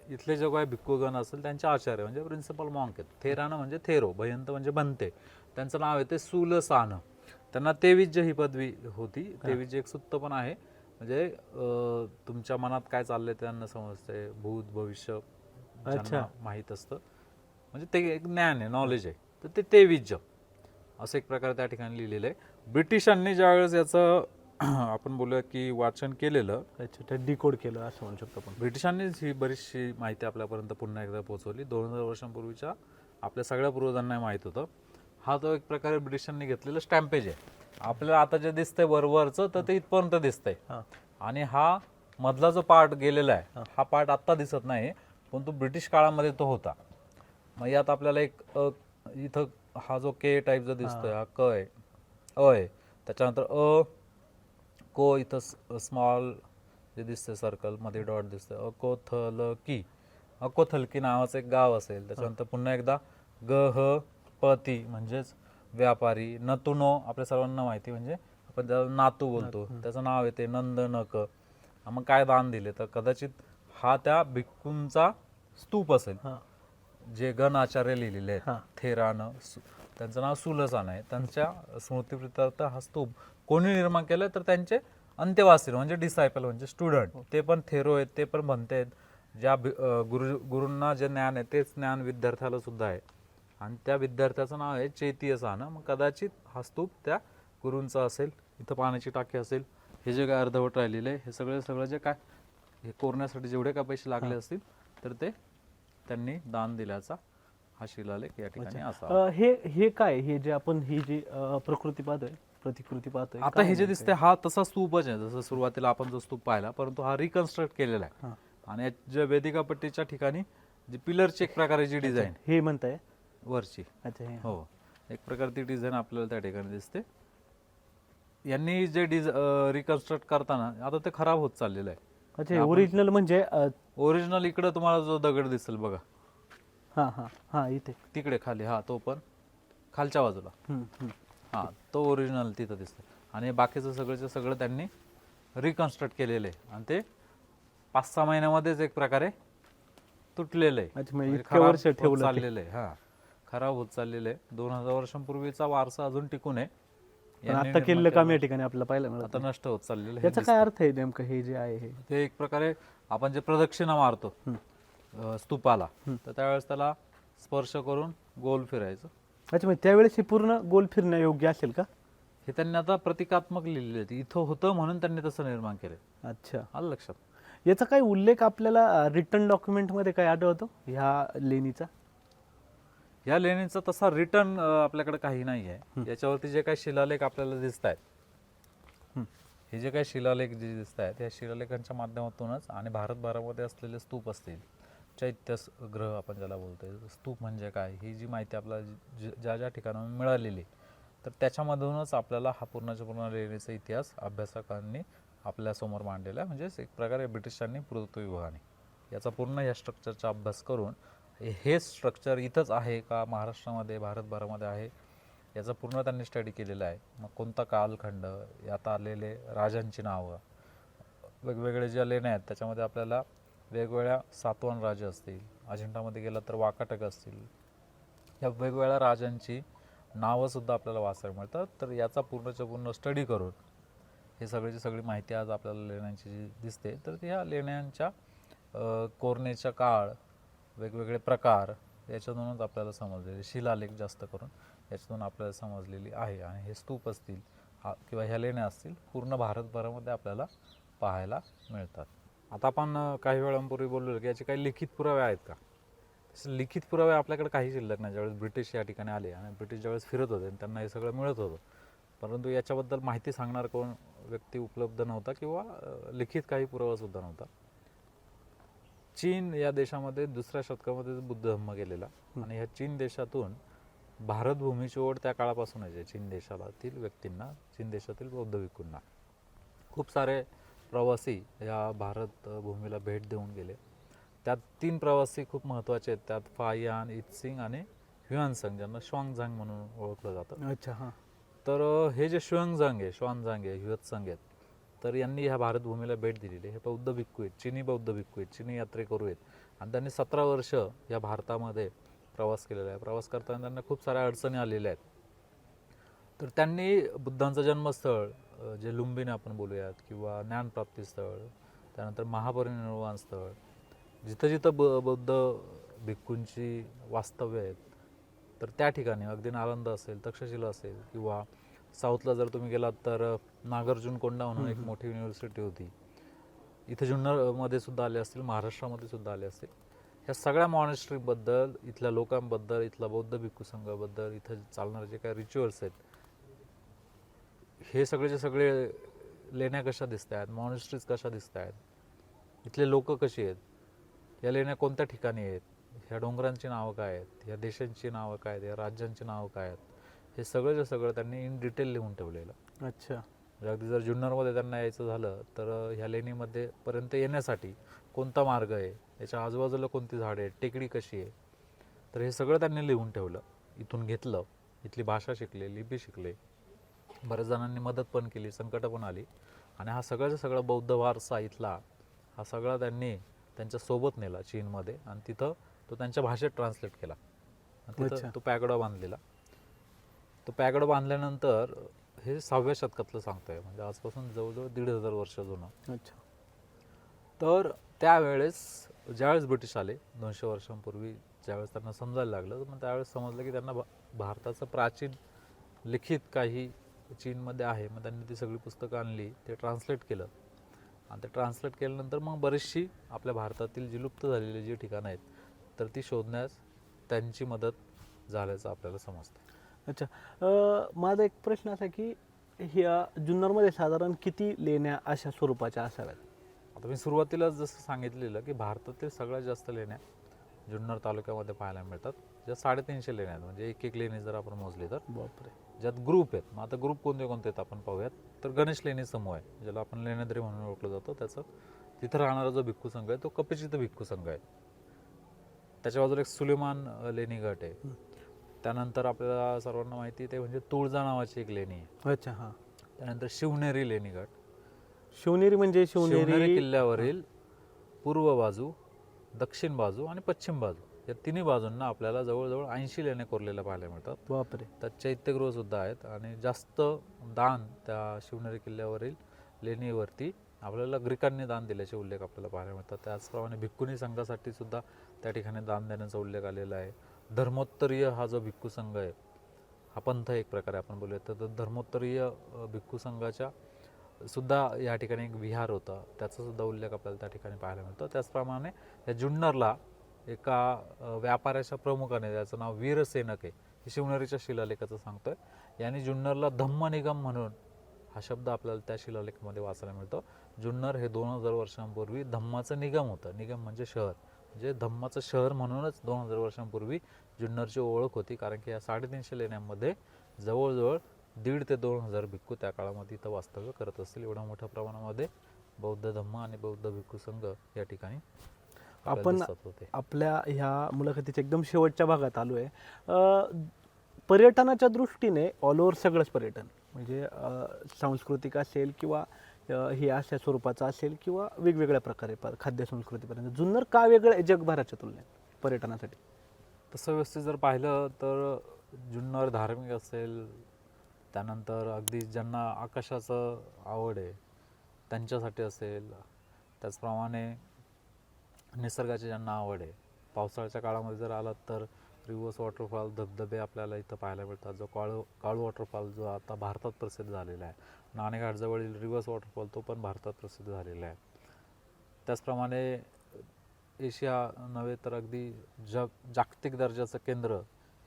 इथले जो काही भिक्खूगण असेल त्यांचे आचार्य म्हणजे प्रिन्सिपल मॉन्क आहेत. थेरान म्हणजे थेरो, भयंत म्हणजे बनते, त्यांचं नाव आहे ते सुलसान. त्यांना तेविज्य ही पदवी होती. तेविज्य एक सुत्त पण आहे, म्हणजे तुमच्या मनात काय चाललंय त्यांना समजतंय, भूत भविष्य ज्यांना माहीत असतं, म्हणजे ते एक ज्ञान आहे, नॉलेज आहे, तर ते तेविज्य असं एक प्रकारे त्या ठिकाणी लिहिलेलं आहे. ब्रिटिशांनी ज्यावेळेस याचं आपण बोलूया की वाचन केलेलं, डिकोड केलं असं म्हणू शकतो आपण. ब्रिटिशांनीच ही बरीचशी माहिती आपल्यापर्यंत पुन्हा एकदा पोहोचवली. 2000 वर्षांपूर्वीच्या आपल्या सगळ्या पूर्वजांना माहीत होतं. हा तो एक प्रकारे ब्रिटिशांनी घेतलेलं स्टॅम्पेज आहे. आपल्याला आता जे दिसतंय वरवरचं तर ते इथपर्यंत दिसतंय, आणि हा मधला जो पार्ट गेलेला आहे हा पार्ट आत्ता दिसत नाही, पण तो ब्रिटिश काळामध्ये तो होता. मग यात आपल्याला एक इथं हा जो के टाईप जो दिसतोय हा क आहे, अ आहे, त्याच्यानंतर अ को, इथं स्मॉल जे दिसतंय सर्कल मध्ये डॉट दिसतंय, अकोथलकी, अकोथलकी नावाचं एक गाव असेल. त्याच्यानंतर पुन्हा एकदा गह पती म्हणजेच व्यापारी, नतुनो आपल्या सर्वांना माहिती म्हणजे आपण त्याला नातू बोलतो, त्याचं नाव येते नंदनक. मग काय दान दिले तर कदाचित हा त्या भिक्खूंचा स्तूप असेल, जे गण आचार्य लिहिलेले आहेत. थेरान त्यांचं नाव सुलसान आहे. त्यांच्या स्मृतीप्रित्यर्थ हा स्तूप कोणी निर्माण केलं तर त्यांचे अंत्यवासी म्हणजे डिसायपल म्हणजे स्टुडंट, ते पण थेरो आहेत, ते पण म्हणते आहेत. ज्या गुरूंना जे ज्ञान आहे तेच ज्ञान विद्यार्थ्याला सुद्धा आहे, आणि त्या विद्यार्थ्याचं नाव आहे चैतीय सान. मग कदाचित हा स्तूप त्या गुरूंचा असेल. इथं पाण्याची टाकी असेल. हे जे काय अर्धवट राहिलेले हे सगळं जे काय हे कोरण्यासाठी जेवढे काय पैसे लागले असतील तर ते त्यांनी दान दिल्याचा हा शिलालेख या ठिकाणी असा. हे काय, हे जे आपण ही जी प्रकृती पाहतोय, प्रतिकृती पाहतोय, आता हे जे दिसते हा तसा स्तूपच आहे जसं सुरुवातीला आपण जो स्तूप पाहिला, परंतु हा रिकन्स्ट्रक्ट केलेला आहे. आणि ज्या वेदिका पट्टीच्या ठिकाणी जी पिलरची एक प्रकारची डिझाईन हे म्हणताय वरची, हो, एक प्रकारची डिझाईन आपल्याला त्या ठिकाणी दिसते. यांनी जे रिकन्स्ट्रक्ट करताना आता ते खराब होत चाललेलं आहे. अच्छा, ओरिजिनल म्हणजे ओरिजिनल इकडे तुम्हाला जो दगड दिसेल बघा, इथे तिकडे खाली, तो पण खालच्या बाजूला, तो ओरिजिनल तिथं दिसतं. आणि बाकीचं सगळं त्यांनी रिकन्स्ट्रक्ट केलेलं आहे, आणि ते 5-6 महिन्यामध्येच एक प्रकारे तुटलेलं आहे, चाललेलं आहे. खराब होत चाललेलं आहे. 2000 वर्षांपूर्वीचा वारसा अजून टिकून आहे. पण यांनी आता निर्माण केलेलं काम केलेला या ठिकाणी आपल्याला पाहायला मिळत आता नाही. नष्ट होत चाललेलं हे याचा दिसतं. काय अर्थ आहे नेमकं हे जे आहे हे? ते एक प्रकारे आपण जे प्रदक्षिणा मारतो स्तूपाला, तर त्यावेळेस त्याला स्पर्श करून गोल फिरायचं. अच्छा, म्हणजे त्यावेळेस हे पूर्ण गोल फिरण्यायोग्य असेल का? हे त्यांनी आता प्रतिकात्मक लिहिलेले आहेत. इथं होतं म्हणून त्यांनी तसं निर्माण केलं. अच्छा, आलं लक्षात? याचा काही उल्लेख आपल्याला रिटर्न डॉक्युमेंटमध्ये काय आढळतो ह्या लेणीचा? या लेणीचा तसा रिटर्न आपल्याकडे काही नाही आहे. याच्यावरती जे काही शिलालेख आपल्याला दिसत आहेत, हे जे काही शिलालेख जे दिसत आहेत, या शिलालेखांच्या माध्यमातूनच आणि भारतभरामध्ये असलेले स्तूप असतील, चैत्यग्रह आपण ज्याला बोलतोय, स्तूप म्हणजे काय, ही जी माहिती आपल्याला ज्या ज्या ठिकाणाहून मिळालेली, तर त्याच्यामधूनच आपल्याला हा पूर्णच्या पूर्ण लेणीचा इतिहास अभ्यासकांनी आपल्यासमोर मांडलेला आहे. म्हणजेच एक प्रकारे ब्रिटिशांनी पुरातत्व विभागाने याचा पूर्ण या स्ट्रक्चरचा अभ्यास करून हे स्ट्रक्चर इथंच आहे का, महाराष्ट्रामध्ये, भारतभरामध्ये आहे, याचा पूर्ण त्यांनी स्टडी केलेला आहे. मग कोणता कालखंड, यात आलेले राजांची नावं, वेगवेगळे ज्या लेण्या आहेत त्याच्यामध्ये आपल्याला वेगवेगळ्या सातवाहन राजे असतील, अजिंठामध्ये गेलं तर वाकाटक असतील, या वेगवेगळ्या राजांची नावंसुद्धा आपल्याला वाचायला मिळतात. तर याचा पूर्णच्या पूर्ण स्टडी करून हे सगळीची सगळी माहिती आज आपल्याला लेण्यांची जी दिसते, तर ह्या लेण्यांच्या कोरण्याचा काळ, वेगवेगळे प्रकार याच्यातूनच आपल्याला समजलेले, शिलालेख जास्त करून याच्यातून आपल्याला समजलेली आहे. आणि हे स्तूप असतील किंवा ह्या लेण्या असतील पूर्ण भारतभरामध्ये आपल्याला पाहायला मिळतात. आता आपण काही वेळांपूर्वी बोललो की याचे काही लिखित पुरावे आहेत का? तसे लिखित पुरावे आपल्याकडे काही शिल्लक नाही. ज्यावेळेस ब्रिटिश या ठिकाणी आले आणि ब्रिटिश ज्यावेळेस फिरत होते आणि त्यांना हे सगळं मिळत होतं, परंतु याच्याबद्दल माहिती सांगणार कोण व्यक्ती उपलब्ध नव्हता किंवा लिखित काही पुरावासुद्धा नव्हता. चीन या देशामध्ये 2ऱ्या शतकामध्ये बुद्ध धम्म गेलेला आणि ह्या चीन देशातून भारतभूमीची ओढ त्या काळापासून आहे. चीन देशातील व्यक्तींना, चीन देशातील बौद्ध भिक्खूंना खूप सारे प्रवासी या भारत भूमीला भेट देऊन गेले. त्यात 3 प्रवासी खूप महत्त्वाचे आहेत. त्यात फायान, इत्सिंग आणि ह्युआनझांग, ज्यांना श्वांगझांग म्हणून ओळखलं जातं. अच्छा, हां. तर हे जे श्वांगझांग आहे, ह्युआनझांग आहेत, तर यांनी ह्या भारतभूमीला भेट दिलेली. हे बौद्ध भिक्खू आहेत, चिनी बौद्ध भिक्खू आहेत, चिनी यात्रेकरू आहेत आणि त्यांनी 17 वर्ष या भारतामध्ये प्रवास केलेला आहे. प्रवास करताना त्यांना खूप साऱ्या अडचणी आलेल्या आहेत. तर त्यांनी बुद्धांचं जन्मस्थळ, जे लुंबिनी आपण बोलूयात, किंवा ज्ञानप्राप्ती स्थळ, त्यानंतर महापरिनिर्वाण स्थळ, जिथं जिथं बौद्ध भिक्खूंची वास्तव्य आहेत, तर त्या ठिकाणी अगदी नालंदा असेल, तक्षशिला असेल, किंवा साऊथला जर तुम्ही गेलात तर नागार्जुनकोंडा म्हणून एक मोठी युनिव्हर्सिटी होती, इथं जुन्नरमध्ये सुद्धा आले असतील, महाराष्ट्रामध्ये सुद्धा आले असतील. ह्या सगळ्या मॉनेस्ट्रीबद्दल, इथल्या लोकांबद्दल, इथला बौद्ध भिक्खू संघाबद्दल, इथं चालणारे जे काही रिच्युअल्स आहेत, हे सगळेचे सगळे लेण्या कशा दिसत आहेत, मॉनेस्ट्रीज कशा दिसत आहेत, इथले लोक कशी आहेत, या लेण्या कोणत्या ठिकाणी आहेत, ह्या डोंगरांची नावं काय आहेत, ह्या देशांची नावं काय आहेत, या राज्यांची नावं काय आहेत, हे सगळंच्या सगळं त्यांनी इन डिटेल लिहून ठेवलेलं. अच्छा. अगदी जर जुन्नरमध्ये त्यांना यायचं झालं तर ह्या लेणीमध्ये पर्यंत येण्यासाठी कोणता मार्ग आहे, याच्या आजूबाजूला कोणती झाडे आहेत, टेकडी कशी आहे, तर हे सगळं त्यांनी लिहून ठेवलं. इथून घेतलं, इथली भाषा शिकले, लिपी शिकले, बऱ्याच जणांनी मदत पण केली, संकटं पण आली, आणि हा सगळ्याचा सगळा बौद्ध वारसा इथला हा सगळा त्यांनी त्यांच्या सोबत नेला चीनमध्ये आणि तिथं तो त्यांच्या भाषेत ट्रान्सलेट केला. तिथं तो पॅगोडा बांधलेला. तो पॅगोडा बांधल्यानंतर हे 6व्या शतकातलं सांगतोय, म्हणजे आजपासून जवळजवळ 1500 वर्ष जुनं. अच्छा. तर त्यावेळेस ज्यावेळेस ब्रिटिश आले 200 वर्षांपूर्वी, ज्यावेळेस त्यांना समजायला लागलं, तर मग त्यावेळेस समजलं की त्यांना भारताचं प्राचीन लिखित काही चीनमध्ये आहे. मग त्यांनी ती सगळी पुस्तकं आणली, ते ट्रान्सलेट केलं आणि ते ट्रान्सलेट केल्यानंतर मग बरीचशी आपल्या भारतातील जी लुप्त झालेली जी ठिकाणं आहेत, तर ती शोधण्यास त्यांची मदत झाल्याचं आपल्याला समजतं. अच्छा. माझा एक प्रश्न असा की ह्या जुन्नरमध्ये साधारण किती लेण्या अशा स्वरूपाच्या असाव्यात? आता मी सुरुवातीला जसं सांगितलेलं की भारतातील सगळ्यात जास्त लेण्या जुन्नर तालुक्यामध्ये पाहायला मिळतात, ज्या 350 लेण्या आहेत. म्हणजे एक लेणी जर आपण मोजली तर बापरे, ज्यात ग्रुप आहेत. मग आता ग्रुप कोणते कोणते आहेत आपण पाहूयात. तर गणेश लेणी समूह आहे, ज्याला आपण लेण्याद्री म्हणून ओळखलं जातं. त्याचं तिथं राहणारा जो भिक्खू संघ आहे तो कपिचित भिक्खू संघ आहे. त्याच्या बाजूला एक सुलेमान लेणी गट आहे. त्यानंतर आपल्याला सर्वांना माहिती आहे ते म्हणजे तुळजा नावाची एक लेणी आहे. अच्छा, हां. त्यानंतर शिवनेरी लेणी गट. शिवनेरी म्हणजे शिवनेरी किल्ल्यावरील पूर्व बाजू, दक्षिण बाजू आणि पश्चिम बाजू या तिन्ही बाजूंना आपल्याला जवळजवळ 80 लेण्या कोरलेल्या पाहायला मिळतात. बापरे. त्यात चैत्यगृह सुद्धा आहेत आणि जास्त दान त्या शिवनेरी किल्ल्यावरील लेणीवरती आपल्याला ग्रीकांनी दान दिल्याचे उल्लेख आपल्याला पाहायला मिळतात. त्याचप्रमाणे भिक्खुनी संघासाठी सुद्धा त्या ठिकाणी दान देण्याचा उल्लेख आलेला आहे. धर्मोत्तरीय हा जो भिक्खू संघ आहे, हा पंथ एक प्रकारे आपण बोलूया तर धर्मोत्तरीय भिक्खू संघाच्या सुद्धा या ठिकाणी एक विहार होता, त्याचा सुद्धा उल्लेख आपल्याला त्या ठिकाणी पाहायला मिळतो. त्याचप्रमाणे या जुन्नरला एका व्यापाऱ्याच्या प्रमुखाने, ज्याचं नाव वीरसेनक आहे, हे शिवनेरीच्या शिलालेखाचं सांगतोय, यांनी जुन्नरला धम्म निगम म्हणून हा शब्द आपल्याला त्या शिलालेखामध्ये वाचायला मिळतो. जुन्नर हे 2000 वर्षांपूर्वी धम्माचं निगम होतं. निगम म्हणजे शहर, म्हणजे धम्माचं शहर म्हणूनच 2000 वर्षांपूर्वी जुन्नरची ओळख होती. कारण की या 350 लेण्यांमध्ये जवळजवळ 1,500 ते 2,000 भिक्खू त्या काळामध्ये इथं वास्तव्य करत असतील. एवढ्या मोठ्या प्रमाणामध्ये बौद्ध धम्म आणि बौद्ध भिक्खू संघ या ठिकाणी आपण दिसत होते. आपल्या ह्या मुलाखतीच्या एकदम शेवटच्या भागात आलो आहे. पर्यटनाच्या दृष्टीने ऑल ओव्हर सगळंच पर्यटन म्हणजे सांस्कृतिक असेल किंवा हे अशा स्वरूपाचं असेल किंवा वेगवेगळ्या प्रकारे खाद्य संस्कृतीपर्यंत जुन्नर का वेगळं आहे जगभराच्या तुलनेत पर्यटनासाठी? तसं व्यवस्थित जर पाहिलं तर जुन्नर धार्मिक असेल, त्यानंतर अगदी ज्यांना आकाशाचं आवड आहे त्यांच्यासाठी असेल, त्याचप्रमाणे निसर्गाची ज्यांना आवड आहे, पावसाळ्याच्या काळामध्ये जर आलात तर रिव्हर्स वॉटरफॉल, धबधबे आपल्याला इथं पाहायला मिळतात. जो काळू वॉटरफॉल जो आता भारतात प्रसिद्ध झालेला आहे, नाणेघाटजवळील रिव्हर्स वॉटरफॉल तो पण भारतात प्रसिद्ध झालेला आहे. त्याचप्रमाणे एशिया नव्हे तर अगदी जागतिक दर्जाचं केंद्र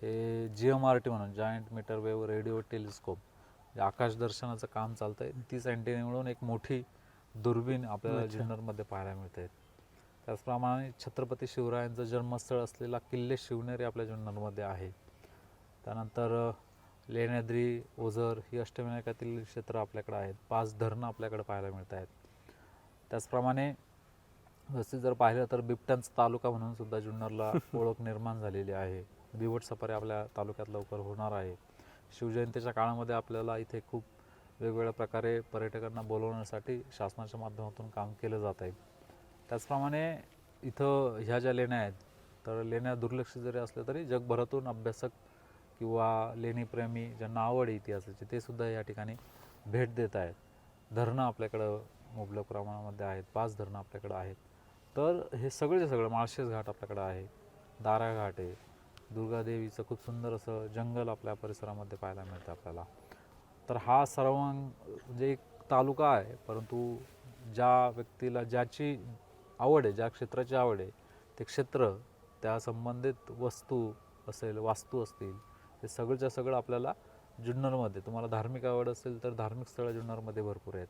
हे GMRT म्हणून giant metre wave radio telescope आकाशदर्शनाचं काम चालतं आहे. 30 अँटेने मिळून एक मोठी दुर्बीण आपल्याला जुन्नरमध्ये पाहायला मिळते. त्याचप्रमाणे छत्रपती शिवरायांचं जन्मस्थळ असलेला किल्ले शिवनेरी आपल्या जुन्नरमध्ये आहे. त्यानंतर लेण्याद्री, ओझर ही अष्टविनायकातील क्षेत्र आपल्याकडे आहेत. 5 धरणं आपल्याकडे पाहायला मिळत आहेत. त्याचप्रमाणे व्यवस्थित जर पाहिलं तर बिबट्यांचा तालुका म्हणून सुद्धा जुन्नरला ओळख निर्माण झालेली आहे. बिबट सफारी आपल्या तालुक्यात लवकर होणार आहे. शिवजयंतीच्या काळामध्ये आपल्याला इथे खूप वेगवेगळ्या प्रकारे पर्यटकांना बोलवण्यासाठी शासनाच्या माध्यमातून काम केलं जात आहे. त्याचप्रमाणे इथं ह्या ज्या लेण्या आहेत तर लेण्या दुर्लक्षित जरी असल्या तरी जगभरातून अभ्यासक किंवा लेणीप्रेमी ज्यांना आवड आहे इतिहासाची ते सुद्धा या ठिकाणी भेट देत आहेत. धरणं आपल्याकडं मुबलक प्रमाणामध्ये आहेत. 5 धरणं आपल्याकडं आहेत. तर हे सगळेचे सगळं माळशेज घाट आपल्याकडं आहे, दारा घाट आहे, दुर्गादेवीचं खूप सुंदर असं जंगल आपल्या परिसरामध्ये पाहायला मिळतं आपल्याला. तर हा सर्वांग म्हणजे एक तालुका आहे, परंतु ज्या व्यक्तीला ज्याची आवड आहे, ज्या क्षेत्राची आवड आहे ते क्षेत्र, त्या संबंधित वस्तू असेल, वास्तू असतील, हे सगळंच्या सगळं आपल्याला जुन्नरमध्ये, तुम्हाला धार्मिक आवड असेल तर धार्मिक स्थळं जुन्नरमध्ये भरपूर आहेत.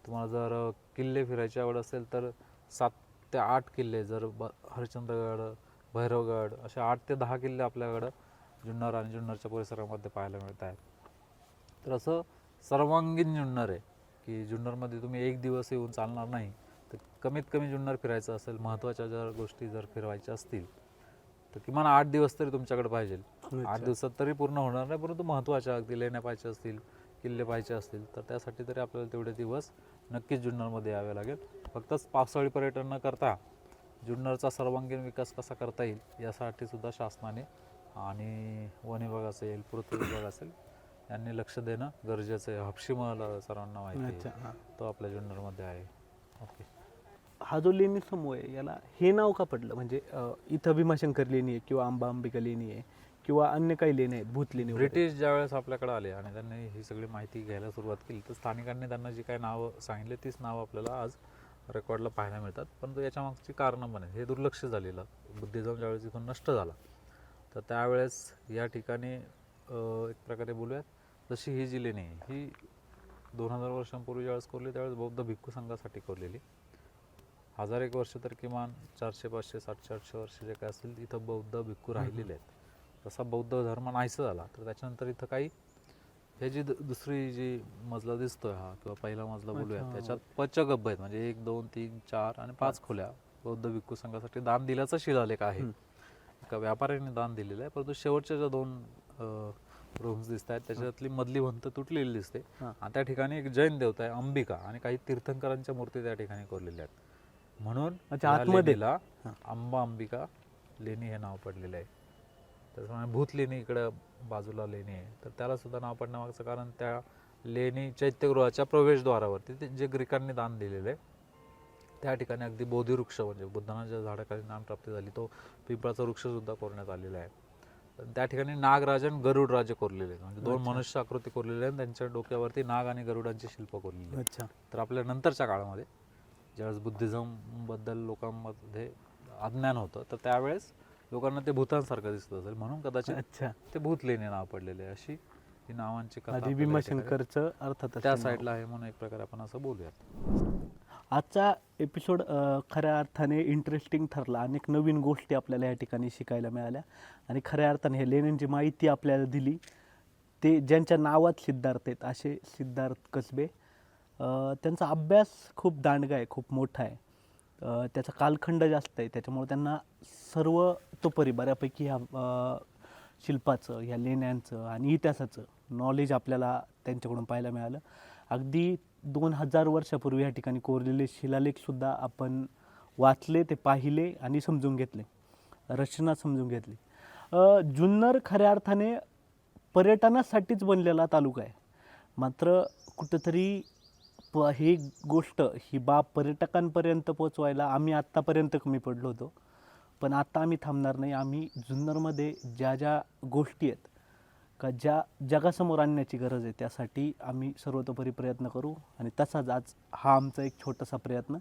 तुम्हाला जर किल्ले फिरायची आवड असेल तर 7 ते 8 किल्ले, जर हरिश्चंद्रगड, भैरवगड असे 8 ते 10 किल्ले आपल्याकडं जुन्नर आणि जुन्नरच्या परिसरामध्ये पाहायला मिळत आहेत. तर असं सर्वांगीण जुन्नर आहे की जुन्नरमध्ये तुम्ही एक दिवस येऊन चालणार नाही, तर कमीत कमी जुन्नर फिरायचं असेल, महत्त्वाच्या जर गोष्टी जर फिरवायच्या असतील तर किमान 8 दिवस तरी तुमच्याकडे पाहिजे. 8 दिवसात तरी पूर्ण होणार नाही, परंतु महत्त्वाच्या अगदी लेण्या पाहायच्या असतील, किल्ले पाहायचे असतील तर त्यासाठी तरी आपल्याला तेवढे दिवस नक्कीच जुन्नरमध्ये यावे लागेल. फक्तच पावसाळी पर्यटन न करता जुन्नरचा सर्वांगीण विकास कसा करता येईल यासाठी सुद्धा शासनाने आणि वन विभाग असेल, पुरातत्व विभाग असेल यांनी लक्ष देणं गरजेचं आहे. हापशी महल सर्वांना माहिती आहे, तो आपल्या जुन्नरमध्ये आहे. ओके. हा जो लेणी समूह आहे याला हे नाव का पडलं? म्हणजे इथं भीमाशंकर लेणी आहे किंवा अंबा अंबिका लेणी आहे किंवा अन्य काही लेणी आहेत, भूत लेणी वगैरे? ब्रिटिश ज्यावेळेस आपल्याकडे आले आणि त्यांनी ही सगळी माहिती घ्यायला सुरुवात केली तर स्थानिकांनी त्यांना जी काही नावं सांगितली तीच नावं आपल्याला आज रेकॉर्डला पाहायला मिळतात. परंतु याच्या मागची कारणं पण आहेत. हे दुर्लक्ष झालेलं बुद्धिझम ज्यावेळेस इथून नष्ट झाला तर त्यावेळेस या ठिकाणी एक प्रकारे बोलूयात जशी ही जी लेणी आहे ही 2000 वर्षांपूर्वी ज्यावेळेस कोरली त्यावेळेस बौद्ध भिक्खू संघासाठी कोरलेली. 1000 वर्ष तर किमान 400, 500, 700, 800 वर्ष जे काय असतील इथं बौद्ध भिक्खू राहिलेले आहेत. तसा बौद्ध धर्म नाहीसा झाला तर त्याच्यानंतर इथं काही हे जी दुसरी जी मजला दिसतोय हा किंवा पहिला मजला बोलूया त्याच्यात पंचगब्ब आहेत, म्हणजे 1, 2, 3, 4 आणि 5 खोल्या बौद्ध भिक्खू संघासाठी दान दिल्याचा शिलालेख आहे. एका व्यापाऱ्याने दान दिलेलं आहे, परंतु शेवटच्या ज्या 2 रूम्स दिसत आहेत त्याच्यातली मधली भिंत तुटलेली दिसते आणि त्या ठिकाणी एक जैन देवता आहे अंबिका आणि काही तीर्थंकरांच्या मूर्ती त्या ठिकाणी कोरलेल्या आहेत. म्हणून आतमध्येला अंबा अंबिका लेणी हे नाव पडलेलं आहे. त्याचप्रमाणे भूत लेणी इकडं बाजूला लेणी आहे, तर त्याला सुद्धा नाव पडण्यामागचं कारण त्या लेणी चैत्यगृहाच्या प्रवेशद्वारावरती ते जे ग्रीकांनी दान दिलेलं आहे त्या ठिकाणी अगदी बोधिवृक्ष म्हणजे बुद्धांना ज्या झाडाखाली नामप्राप्ती झाली तो पिंपळाचा वृक्षसुद्धा कोरण्यात आलेला आहे. त्या ठिकाणी नागराज आणि गरुड राज्य कोरलेले आहेत, म्हणजे 2 मनुष्य आकृती कोरलेले आहेत, त्यांच्या डोक्यावरती नाग आणि गरुडांची शिल्प कोरलेली आहेत. अच्छा. तर आपल्या नंतरच्या काळामध्ये ज्यावेळेस बुद्धिझमबद्दल लोकांमध्ये अज्ञान होतं तर त्यावेळेस लोकांना ते भूतांसारखं दिसत असेल म्हणून कदाचित अच्छा. ते भूत लेणी नाव पडलेले आहे. अशी ही नावांची कथा आधी आपल्याला या ठिकाणी भीमाशंकरचं अर्थातच त्या नाव. साईडला आहे म्हणून एक प्रकारे आपण असं बोलूयात. आजचा एपिसोड खऱ्या अर्थाने इंटरेस्टिंग ठरला. अनेक नवीन गोष्टी आपल्याला या ठिकाणी शिकायला मिळाल्या आणि खऱ्या अर्थाने हे लेण्यांची माहिती आपल्याला दिली. ते ज्यांच्या नावात सिद्धार्थ आहेत असे सिद्धार्थ कसबे. त्यांचा अभ्यास खूप दांडगा आहे, खूप मोठा आहे. त्याचा कालखंड जास्त आहे, त्याच्यामुळे त्यांना सर्व तोपरी बऱ्यापैकी ह्या शिल्पाचं, ह्या लेण्यांचं आणि इतिहासाचं नॉलेज आपल्याला त्यांच्याकडून पाहायला मिळालं. अगदी 2000 वर्षापूर्वी या ठिकाणी कोरलेले शिलालेखसुद्धा आपण वाचले, ते पाहिले आणि समजून घेतले, रचना समजून घेतली. जुन्नर खऱ्या अर्थाने पर्यटनासाठीच बनलेला तालुका आहे, मात्र कुठंतरी ही गोष्ट, ही बाब पर्यटकांपर्यंत पोचवायला आम्ही आत्तापर्यंत कमी पडलो होतो. पण आता आम्ही थांबणार नाही. आम्ही जुन्नरमध्ये ज्या ज्या गोष्टी आहेत का ज्या जगासमोर आणण्याची गरज आहे त्यासाठी आम्ही सर्वतोपरी प्रयत्न करू आणि तसाच आज हा आमचा एक छोटासा प्रयत्न.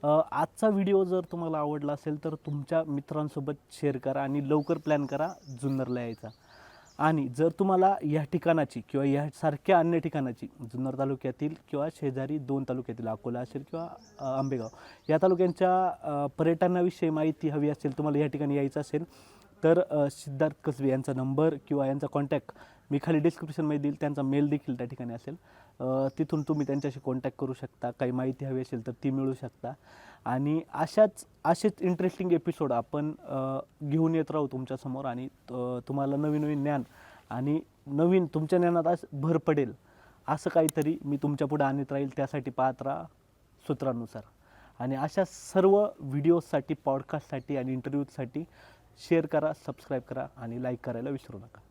आजचा व्हिडिओ जर तुम्हाला आवडला असेल तर तुमच्या मित्रांसोबत शेअर करा आणि लवकर प्लॅन करा जुन्नरला यायचा. आणि जर तुम्हाला या ठिकाणाची किंवा यासारख्या अन्य ठिकाणाची जुन्नर तालुक्यातील किंवा शेजारी 2 तालुक्यातील अकोला असेल किंवा आंबेगाव या तालुक्यांच्या पर्यटनाविषयी माहिती हवी असेल, तुम्हाला या ठिकाणी यायचं असेल तर सिद्धार्थ कसबे यांचा नंबर किंवा यांचा कॉन्टॅक्ट मी खाली डिस्क्रिप्शनमध्ये देईल. त्यांचा मेल देखील त्या ठिकाणी असेल. तिथून तुम्ही त्यांच्याशी कॉन्टॅक्ट करू शकता. काही माहिती हवी असेल तर ती मिळू शकता. आणि असेच इंटरेस्टिंग एपिसोड आपण घेऊन येत राहू तुमच्यासमोर आणि तुम्हाला नवीन नवीन ज्ञान आणि नवीन तुमच्या ज्ञानात भर पडेल असं काहीतरी मी तुमच्या पुढे आणत राहील. त्यासाठी पाहत राहा सूत्रानुसार. आणि अशा सर्व व्हिडिओजसाठी, पॉडकास्टसाठी आणि इंटरव्ह्यूजसाठी शेअर करा, सबस्क्राईब करा आणि लाईक करायला विसरू नका.